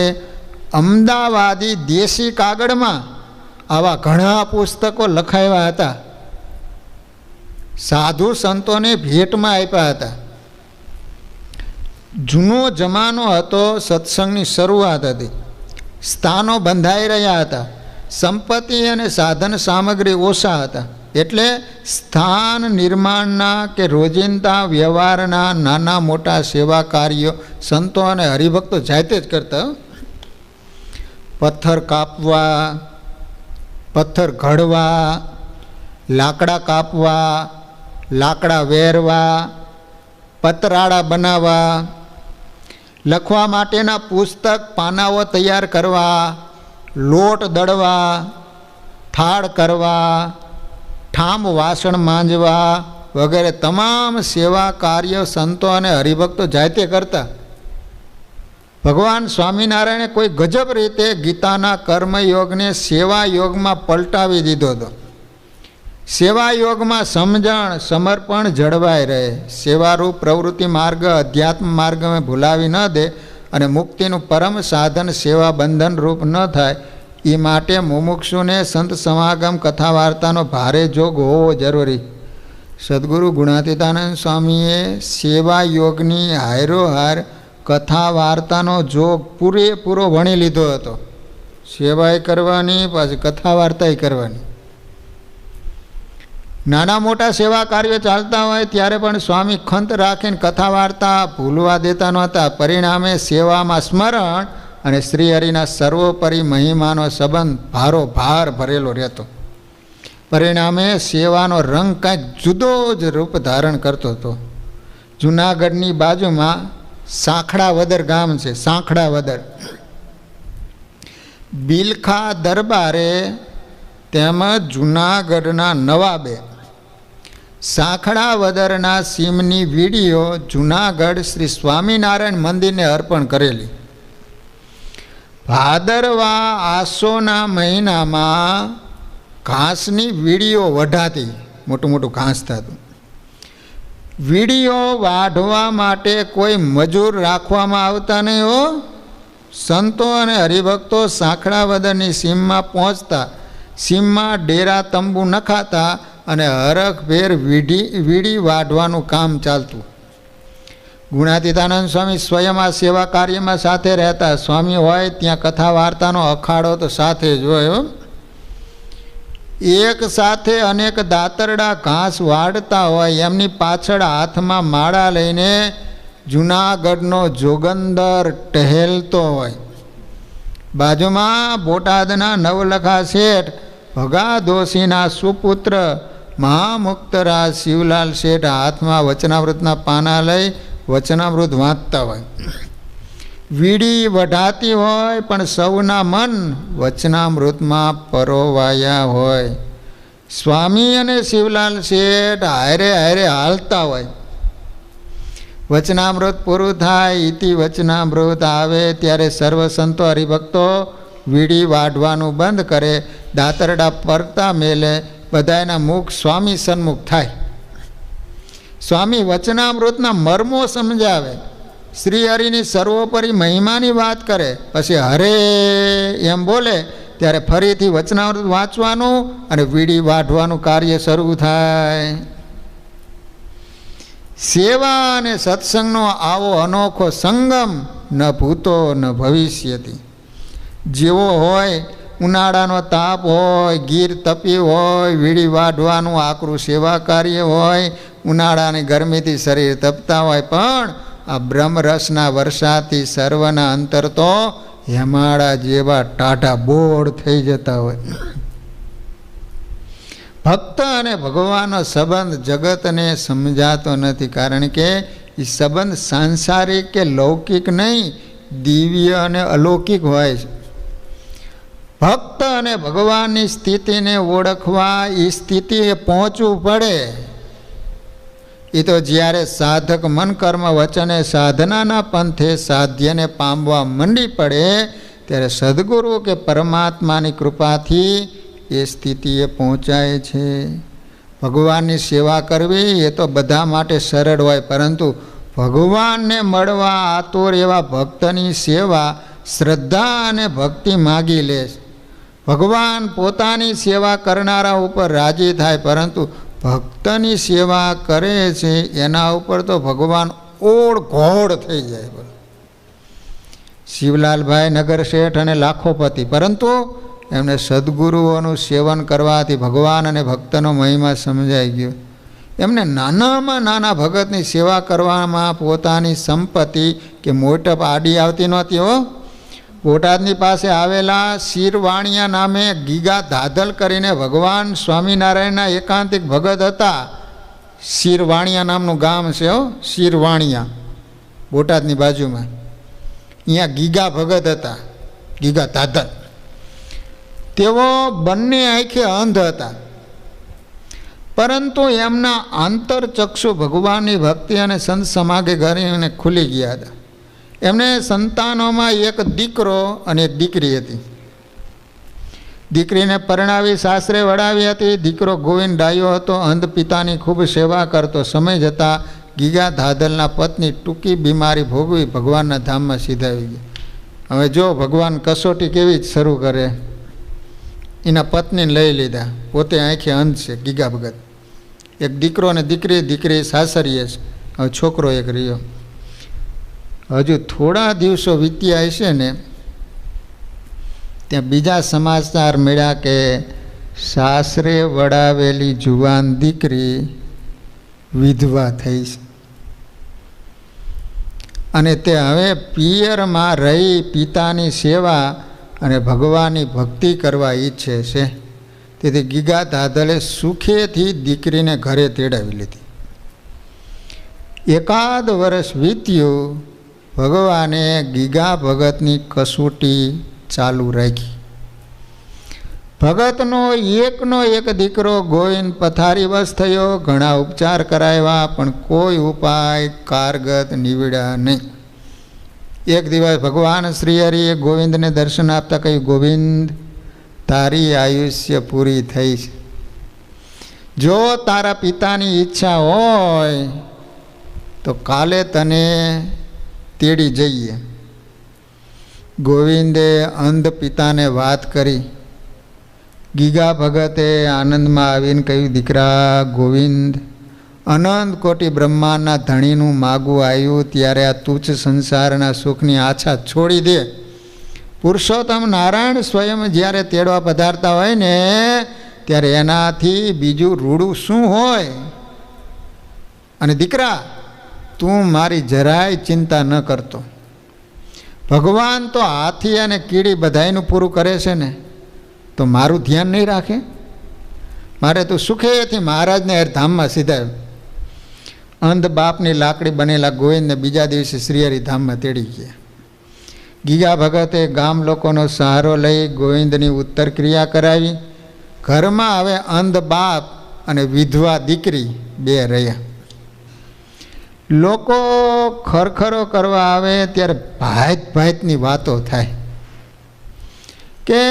અમદાવાદી દેશી કાગળમાં આવા ઘણા પુસ્તકો લખાવ્યા હતા. સાધુ સંતોને ભેટમાં આપ્યા હતા. જૂનો જમાનો હતો, સત્સંગની શરૂઆત હતી, સ્થાનો બંધાઈ રહ્યા હતા, સંપત્તિ અને સાધન સામગ્રી ઓછા હતા, એટલે સ્થાન નિર્માણના કે રોજિંદા વ્યવહારના નાના મોટા સેવા કાર્યો સંતો અને હરિભક્તો જાતે જ કરતા. પથ્થર કાપવા, પથ્થર ઘડવા, લાકડા કાપવા, લાકડા વેરવા, પતરાળા બનાવવા, લખવા માટેના પુસ્તક પાનાઓ તૈયાર કરવા, લોટ દળવા, થાળ કરવા, ઠામ વાસણ માંજવા વગેરે તમામ સેવા કાર્ય સંતો અને હરિભક્તો જાતે કરતા. ભગવાન સ્વામિનારાયણે કોઈ ગજબ રીતે ગીતાના કર્મયોગને સેવા યોગમાં પલટાવી દીધો હતો. સેવા યોગમાં સમજણ સમર્પણ જળવાઈ રહે, સેવારૂપ પ્રવૃત્તિ માર્ગ અધ્યાત્મ માર્ગમાં ભૂલાવી ન દે અને મુક્તિનું પરમ સાધન સેવા બંધન રૂપ ન થાય, એ માટે મુમુક્ષુને સંત સમાગમ કથા વાર્તાનો ભારે જોગ હોવો જરૂરી. સદગુરુ ગુણાતીતાનંદ સ્વામીએ સેવા યોગની હારોહાર કથા વાર્તાનો જોગ પૂરેપૂરો ભણી લીધો હતો. સેવાય કરવાની, પાછી કથા વાર્તાય કરવાની. નાના મોટા સેવા કાર્યો ચાલતા હોય ત્યારે પણ સ્વામી ખંત રાખીને કથા વાર્તા ભૂલવા દેતા નહોતા. પરિણામે સેવામાં સ્મરણ અને શ્રીહરિના સર્વોપરી મહિમાનો સંબંધ ભારોભાર ભરેલો રહેતો. પરિણામે સેવાનો રંગ કાંઈક જુદો જ રૂપ ધારણ કરતો હતો. જૂનાગઢની બાજુમાં સાંખડાવદર ગામ છે. સાંખડાવદર બિલખા દરબારે તેમજ જૂનાગઢના નવાબે સાંખડાવદરના સીમની વીડીઓ જૂનાગઢ શ્રી સ્વામિનારાયણ મંદિરને અર્પણ કરેલી. ભાદરવા આસોના મહિનામાં ઘાસની વીડીઓ વઢાતી, મોટું મોટું ઘાસ થતું. વીડીઓ વાઢવા માટે કોઈ મજૂર રાખવામાં આવતા નહીં હો. સંતો અને હરિભક્તો સાંખડાવદરની સીમમાં પહોંચતા, સીમમાં ડેરા તંબુ નખાતા અને હરખભેર વીડી વાઢવાનું કામ ચાલતું. ગુણાતીતાનંદ સ્વામી સ્વયં આ સેવા કાર્યમાં સાથે રહેતા. સ્વામી હોય ત્યાં કથા વાર્તાનો અખાડો તો સાથે જ હોય. એક સાથે અનેક દાતરડા ઘાસ વાળતા હોય, એમની પાછળ હાથમાં માળા લઈને જૂનાગઢનો જોગંદર ટહેલતો હોય, બાજુમાં બોટાદના નવલખા શેઠ ભગા દોશીના સુપુત્ર મહામુક્તરાજ શિવલાલ શેઠ હાથમાં વચનામૃતના પાના લઈ વચનામૃત વાંચતા હોય. વીડી વઢાતી હોય પણ સૌના મન વચનામૃતમાં પરોવાયા હોય. સ્વામી અને શિવલાલ શેઠ હારે હારે હાલતા હોય. વચનામૃત પૂરું થાય, ઇતિ વચનામૃત આવે ત્યારે સર્વ સંતો હરિભક્તો વીડી વાઢવાનું બંધ કરે, દાતરડા પરતા મેલે, બધાના મુખ સ્વામી સન્મુખ થાય. સ્વામી વચનામૃતના મર્મો સમજાવે, શ્રી હરિની સર્વોપરી મહિમાની વાત કરે, પછી હરે એમ બોલે ત્યારે ફરીથી વચનામૃત વાંચવાનું અને વીડી વાઢવાનું કાર્ય શરૂ થાય. સેવા અને સત્સંગનો આવો અનોખો સંગમ ન ભૂતો ન ભવિષ્યથી. જેવો હોય ઉનાળાનો તાપ હોય, ગીર તપી હોય, વીડી વાઢવાનું આકરું સેવા કાર્ય હોય, ઉનાળાની ગરમીથી શરીર તપતા હોય, પણ આ બ્રહ્મરસના વર્ષાથી સર્વના અંતર તો હેમાળા જેવા ટાઢા બોળ થઈ જતા હોય. ભક્ત અને ભગવાનનો સંબંધ જગતને સમજાતો નથી, કારણ કે એ સંબંધ સાંસારિક કે લૌકિક નહીં, દિવ્ય અને અલૌકિક હોય છે. ભક્ત અને ભગવાનની સ્થિતિને ઓળખવા એ સ્થિતિએ પહોંચવું પડે. એ તો જ્યારે સાધક મન કર્મ વચને સાધનાના પંથે સાધ્યને પામવા મંડી પડે ત્યારે સદગુરુ કે પરમાત્માની કૃપાથી એ સ્થિતિએ પહોંચાય છે. ભગવાનની સેવા કરવી એ તો બધા માટે સરળ હોય, પરંતુ ભગવાનને મળવા આતુર એવા ભક્તની સેવા શ્રદ્ધા અને ભક્તિ માગી લે. ભગવાન પોતાની સેવા કરનારા ઉપર રાજી થાય, પરંતુ ભક્તની સેવા કરે છે એના ઉપર તો ભગવાન ઓળઘોળ થઈ જાય. શિવલાલભાઈ નગર શેઠ અને લાખોપતિ, પરંતુ એમને સદગુરુઓનું સેવન કરવાથી ભગવાન અને ભક્તનો મહિમા સમજાઈ ગયો. એમને નાનામાં નાના ભગતની સેવા કરવામાં પોતાની સંપત્તિ કે મોટપ આડી આવતી નહોતી. બોટાદની પાસે આવેલા શિરવાણિયા નામે ગીગા ધાધલ કરીને ભગવાન સ્વામિનારાયણના એકાંતિક ભગત હતા. શિરવાણિયા નામનું ગામ છે, શિરવાણિયા, બોટાદની બાજુમાં. અહીંયા ગીગા ભગત હતા, ગીગા ધાધલ. તેઓ બંને આંખે અંધ હતા, પરંતુ એમના આંતરચક્ષુ ભગવાનની ભક્તિ અને સંત સમાગે કરીને ખુલી ગયા હતા. એમને સંતાનોમાં એક દીકરો અને એક દીકરી હતી. દીકરીને પરણાવી સાસરે વડાવી હતી. દીકરો ગોવિંદ ડાયો હતો, અંધ પિતાની ખૂબ સેવા કરતો. સમય જતાં ગીગા ધાધલના પત્ની ટૂંકી બીમારી ભોગવી ભગવાનના ધામમાં સીધાવી ગઈ. હવે જો ભગવાન કસોટી કેવી જ શરૂ કરે. એના પત્નીને લઈ લીધા, પોતે આંખે અંધ છે ગીગા ભગત. એક દીકરો અને દીકરી, દીકરી સાસરીએ છે. હવે છોકરો એક રહ્યો. હજુ થોડા દિવસો વીત્યા હશે ને ત્યાં બીજા સમાચાર મળ્યા કે સાસરે વડાવેલી જુવાન દીકરી વિધવા થઈ છે અને તે હવે પિયરમાં રહી પિતાની સેવા અને ભગવાનની ભક્તિ કરવા ઈચ્છે છે. તેથી ગીગા ધાધલે સુખેથી દીકરીને ઘરે તેડાવી લીધી. એકાદ વર્ષ વીત્યું. ભગવાને ગીગા ભગતની કસોટી ચાલુ રાખી. ભગતનો એકનો એક દીકરો ગોવિંદ પથારીવશ થયો. ઘણા ઉપચાર કરાવ્યા, પણ કોઈ ઉપાય કારગત નીવડ્યા નહીં. એક દિવસ ભગવાન શ્રી હરિએ ગોવિંદને દર્શન આપતા કહ્યું, ગોવિંદ, તારી આયુષ્ય પૂરી થઈ છે. જો તારા પિતાની ઈચ્છા હોય તો કાલે તને તેડી જઈએ. ગોવિંદે અંધ પિતાને વાત કરી. ગીગા ભગતે આનંદમાં આવીને કહ્યું, દીકરા ગોવિંદ, અનંત કોટી બ્રહ્માંડના ધણીનું માગું આવ્યું ત્યારે આ તુચ્છ સંસારના સુખની આછા છોડી દે. પુરુષોત્તમ નારાયણ સ્વયં જ્યારે તેડવા પધારતા હોય ને ત્યારે એનાથી બીજું રૂડું શું હોય. અને દીકરા, તું મારી જરાય ચિંતા ન કરતો. ભગવાન તો હાથી અને કીડી બધાયનું પૂરું કરે છે ને, તો મારું ધ્યાન નહીં રાખે? મારે તું સુખેથી મહારાજને ધામમાં સીધાયો. અંધ બાપની લાકડી બનેલા ગોવિંદને બીજા દિવસે શ્રીહરિધામમાં તેડી ગયા. ગીગા ભગતે ગામ લોકોનો સહારો લઈ ગોવિંદની ઉત્તર ક્રિયા કરાવી. ઘરમાં હવે અંધ બાપ અને વિધવા દીકરી બે રહ્યા. લોકો ખરખરો કરવા આવે ત્યારે ભાત ભાતની વાતો થાય કે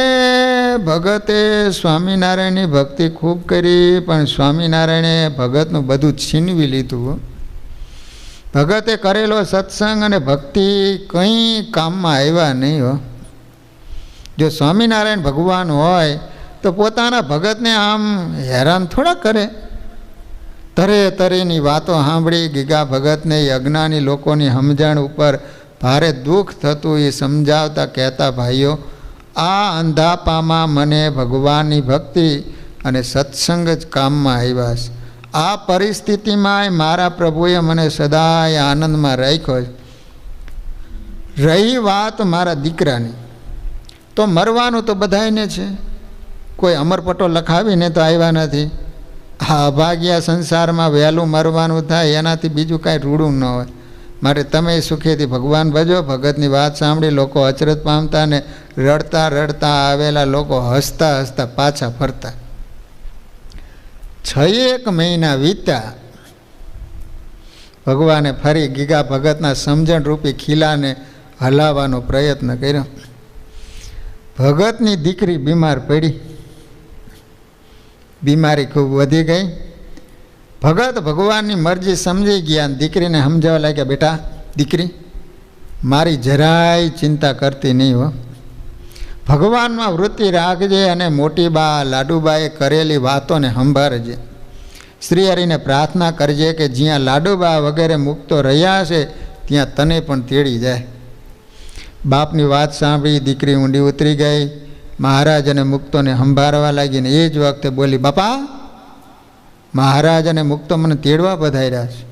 ભગતે સ્વામિનારાયણની ભક્તિ ખૂબ કરી, પણ સ્વામિનારાયણે ભગતનું બધું છીનવી લીધું. ભગતે કરેલો સત્સંગ અને ભક્તિ કંઈ કામમાં આવ્યા નહીં હો. જો સ્વામિનારાયણ ભગવાન હોય તો પોતાના ભગતને આમ હેરાન થોડા કરે. તરે તરેની વાતો સાંભળી ગીગા ભગતને એ અજ્ઞાની લોકોની સમજણ ઉપર ભારે દુઃખ થતું. એ સમજાવતા કહેતા, ભાઈઓ, આ અંધાપામાં મને ભગવાનની ભક્તિ અને સત્સંગ જ કામમાં આવ્યા છે. આ પરિસ્થિતિમાં મારા પ્રભુએ મને સદાય આનંદમાં રાખ્યો છે. રહી વાત મારા દીકરાની, તો મરવાનું તો બધાયને છે, કોઈ અમરપટ્ટો લખાવીને તો આવ્યા નથી. આ અભાગ્યા સંસારમાં વહેલું મરવાનું થાય એનાથી બીજું કાંઈ રૂડું ન હોય. માટે તમે સુખેથી ભગવાન ભજો. ભગતની વાત સાંભળી લોકો અચરજ પામતા ને રડતા રડતા આવેલા લોકો હસતા હસતા પાછા ફરતા. 6 મહિના વીત્યા. ભગવાને ફરી ગીગા ભગતના સમજણરૂપી ખીલાને હલાવવાનો પ્રયત્ન કર્યો. ભગતની દીકરી બીમાર પડી. બીમારી ખૂબ વધી ગઈ. ભગત ભગવાનની મરજી સમજી ગયા. દીકરીને સમજાવવા લાગ્યા, બેટા દીકરી, મારી જરાય ચિંતા કરતી નહીં હો. ભગવાનમાં વૃત્તિ રાખજે અને મોટી બા લાડુબાએ કરેલી વાતોને સંભાળજે. શ્રીહરિને પ્રાર્થના કરજે કે જ્યાં લાડુબા વગેરે મુક્તો રહ્યા છે ત્યાં તને પણ તેડી જાય. બાપની વાત સાંભળી દીકરી ઊંડી ઉતરી ગઈ. મહારાજ અને મુક્તોને સંભાળવા લાગીને એ જ વખતે બોલી, બાપા, મહારાજ અને મુક્તો મને તેડવા પધાર્યા છે,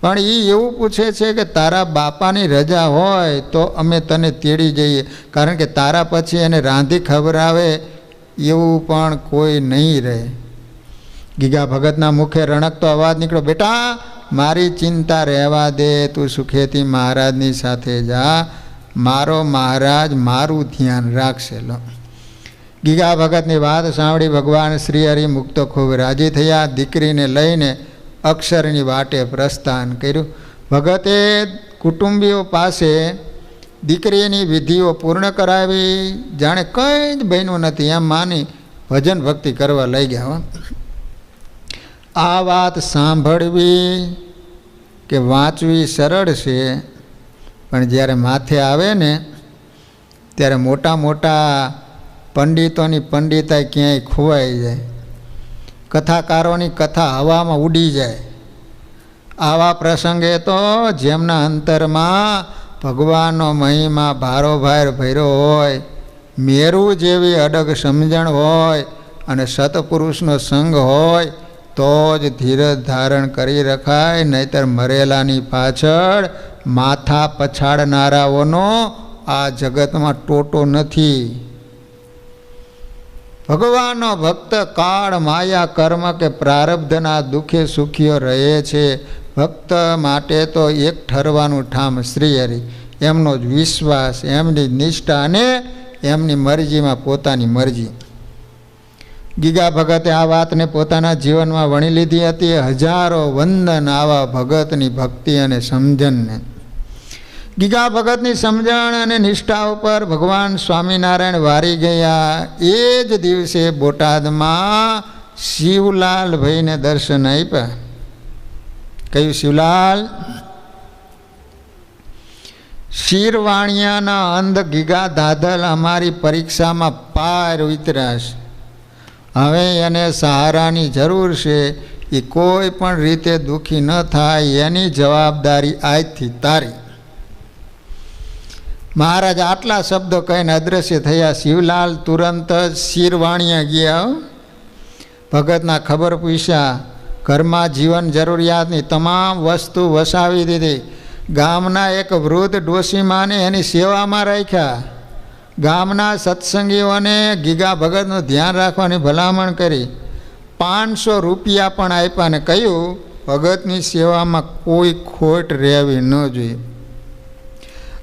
પણ એ એવું પૂછે છે કે તારા બાપાની રજા હોય તો અમે તને તેડી જઈએ, કારણ કે તારા પછી એને રાંધી ખવડાવે એવું પણ કોઈ નહીં રહે. ગીગા ભગતના મુખે રણકતો અવાજ નીકળ્યો, બેટા, મારી ચિંતા રહેવા દે, તું સુખેથી મહારાજની સાથે જા, મારો મહારાજ મારું ધ્યાન રાખશે. લો, ગીગા ભગતની વાત સાંભળી ભગવાન શ્રીહરિ મુક્તો ખૂબ રાજી થયા. દીકરીને લઈને અક્ષરની વાટે પ્રસ્થાન કર્યું. ભગતે કુટુંબીઓ પાસે દીકરીની વિધિઓ પૂર્ણ કરાવી. જાણે કંઈ જ બન્યું નથી એમ માની ભજન ભક્તિ કરવા લઈ ગયા. આ વાત સાંભળવી કે વાંચવી સરળ છે, પણ જ્યારે માથે આવે ને ત્યારે મોટા મોટા પંડિતોની પંડિતાઈ ક્યાંય ખોવાઈ જાય. કથાકારોની કથા હવામાં ઉડી જાય. આવા પ્રસંગે તો જેમના અંતરમાં ભગવાનનો મહિમા ભારોભાર ભર્યો હોય, મેરુ જેવી અડગ સમજણ હોય અને સતપુરુષનો સંગ હોય તો જ ધીરજ ધારણ કરી રખાય. નહીતર મરેલાની પાછળ માથા પછાડનારાઓનો આ જગતમાં ટોટો નથી. ભગવાનનો ભક્ત કાળ માયા કર્મ કે પ્રારબ્ધના દુઃખે સુખીઓ રહે છે. ભક્ત માટે તો એક ઠરવાનું ઠામ શ્રીહરિ, એમનો જ વિશ્વાસ, એમની નિષ્ઠા અને એમની મરજીમાં પોતાની મરજી. ગીગા ભગતે આ વાતને પોતાના જીવનમાં વણી લીધી હતી. હજારો વંદન આવા ભગતની ભક્તિ અને સમજણને. ગીગા ભગતની સમજણ અને નિષ્ઠા ઉપર ભગવાન સ્વામિનારાયણ વારી ગયા. એ જ દિવસે બોટાદમાં શિવલાલભાઈને દર્શન આપ્યા. કયું શિવલાલ? શિરવાણિયાના અંધ ગીગા દાદલ અમારી પરીક્ષામાં પાર ઉતર્યા છે. હવે એને સહારાની જરૂર છે. એ કોઈ પણ રીતે દુઃખી ન થાય એની જવાબદારી આજથી તારી. મહારાજ આટલા શબ્દો કહીને અદ્રશ્ય થયા. શિવલાલ તુરંત જ શિરવાણિયા ગયા. ભગતના ખબર પૂછ્યા, ઘરમાં જીવન જરૂરિયાતની તમામ વસ્તુ વસાવી દીધી. ગામના એક વૃદ્ધ ડોશીમાને એની સેવામાં રાખ્યા. ગામના સત્સંગીઓને ગીગા ભગતનું ધ્યાન રાખવાની ભલામણ કરી. 500 રૂપિયા પણ આપ્યા ને કહ્યું ભગતની સેવામાં કોઈ ખોટ રહેવી ન જોઈએ.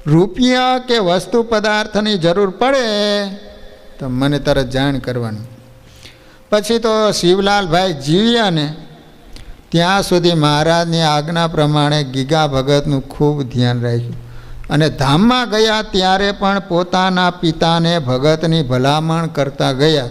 રૂપિયા કે વસ્તુ પદાર્થની જરૂર પડે તો મને તરત જાણ કરવાની. પછી તો શિવલાલભાઈ જીવ્યા ને ત્યાં સુધી મહારાજની આજ્ઞા પ્રમાણે ગીગા ભગતનું ખૂબ ધ્યાન રાખ્યું. અને ધામમાં ગયા ત્યારે પણ પોતાના પિતાને ભગતની ભલામણ કરતા ગયા.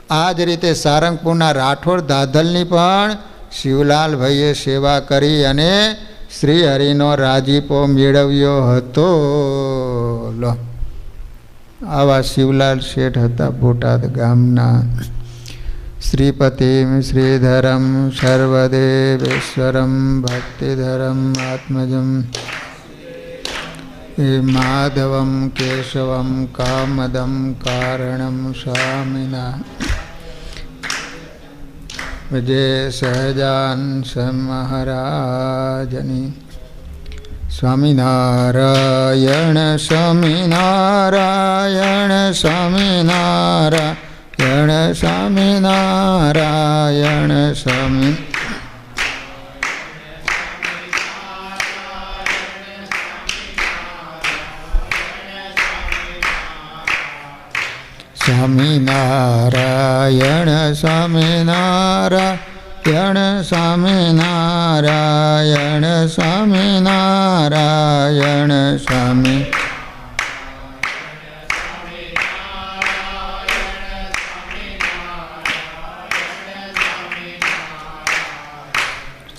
આ જ રીતે સારંગપુરના રાઠોડ દાધલની પણ શિવલાલભાઈએ સેવા કરી અને શ્રી હરિનો રાજીપો મેળવ્યો હતો. લો, આવા શિવલાલ શેઠ હતા બોટાદ ગામના. શ્રીપતિમ શ્રીધરમ સર્વદેવેશ્વરમ ભક્તિધરમ આત્મજમ માધવમ કેશવમ કામદમ કારણમ સ્વામિના જય સહજાનંદ મહારાજની. સ્વામિનારાયણ સ્વામિનારાયણ સ્વામિનારાયણ સ્વામિનારાયણ સ્વામી સ્વામિનારાયણ સ્વામિનારાયણ સ્વામિનારાયણ સ્વામિનારાયણ સ્વામી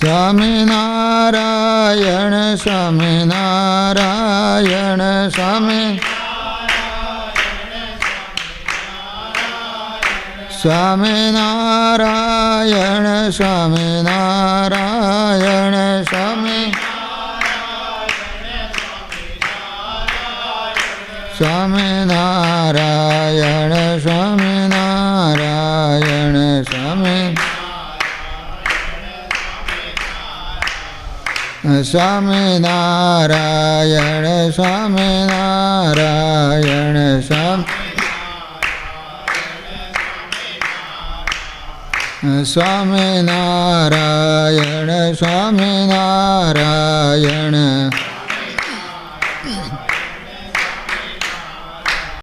સ્વામિનારાયણ સ્વામિનારાયણ સ્વામી સ્વામિનારાયણ સ્વામિનારાયણ સ્વામી સ્વામિનારાયણ સ્વામિનારાયણ સ્વામી સ્વામિનારાયણ સ્વામિનારાયણ સ્વામિનારાયણ સ્વામિનારાયણ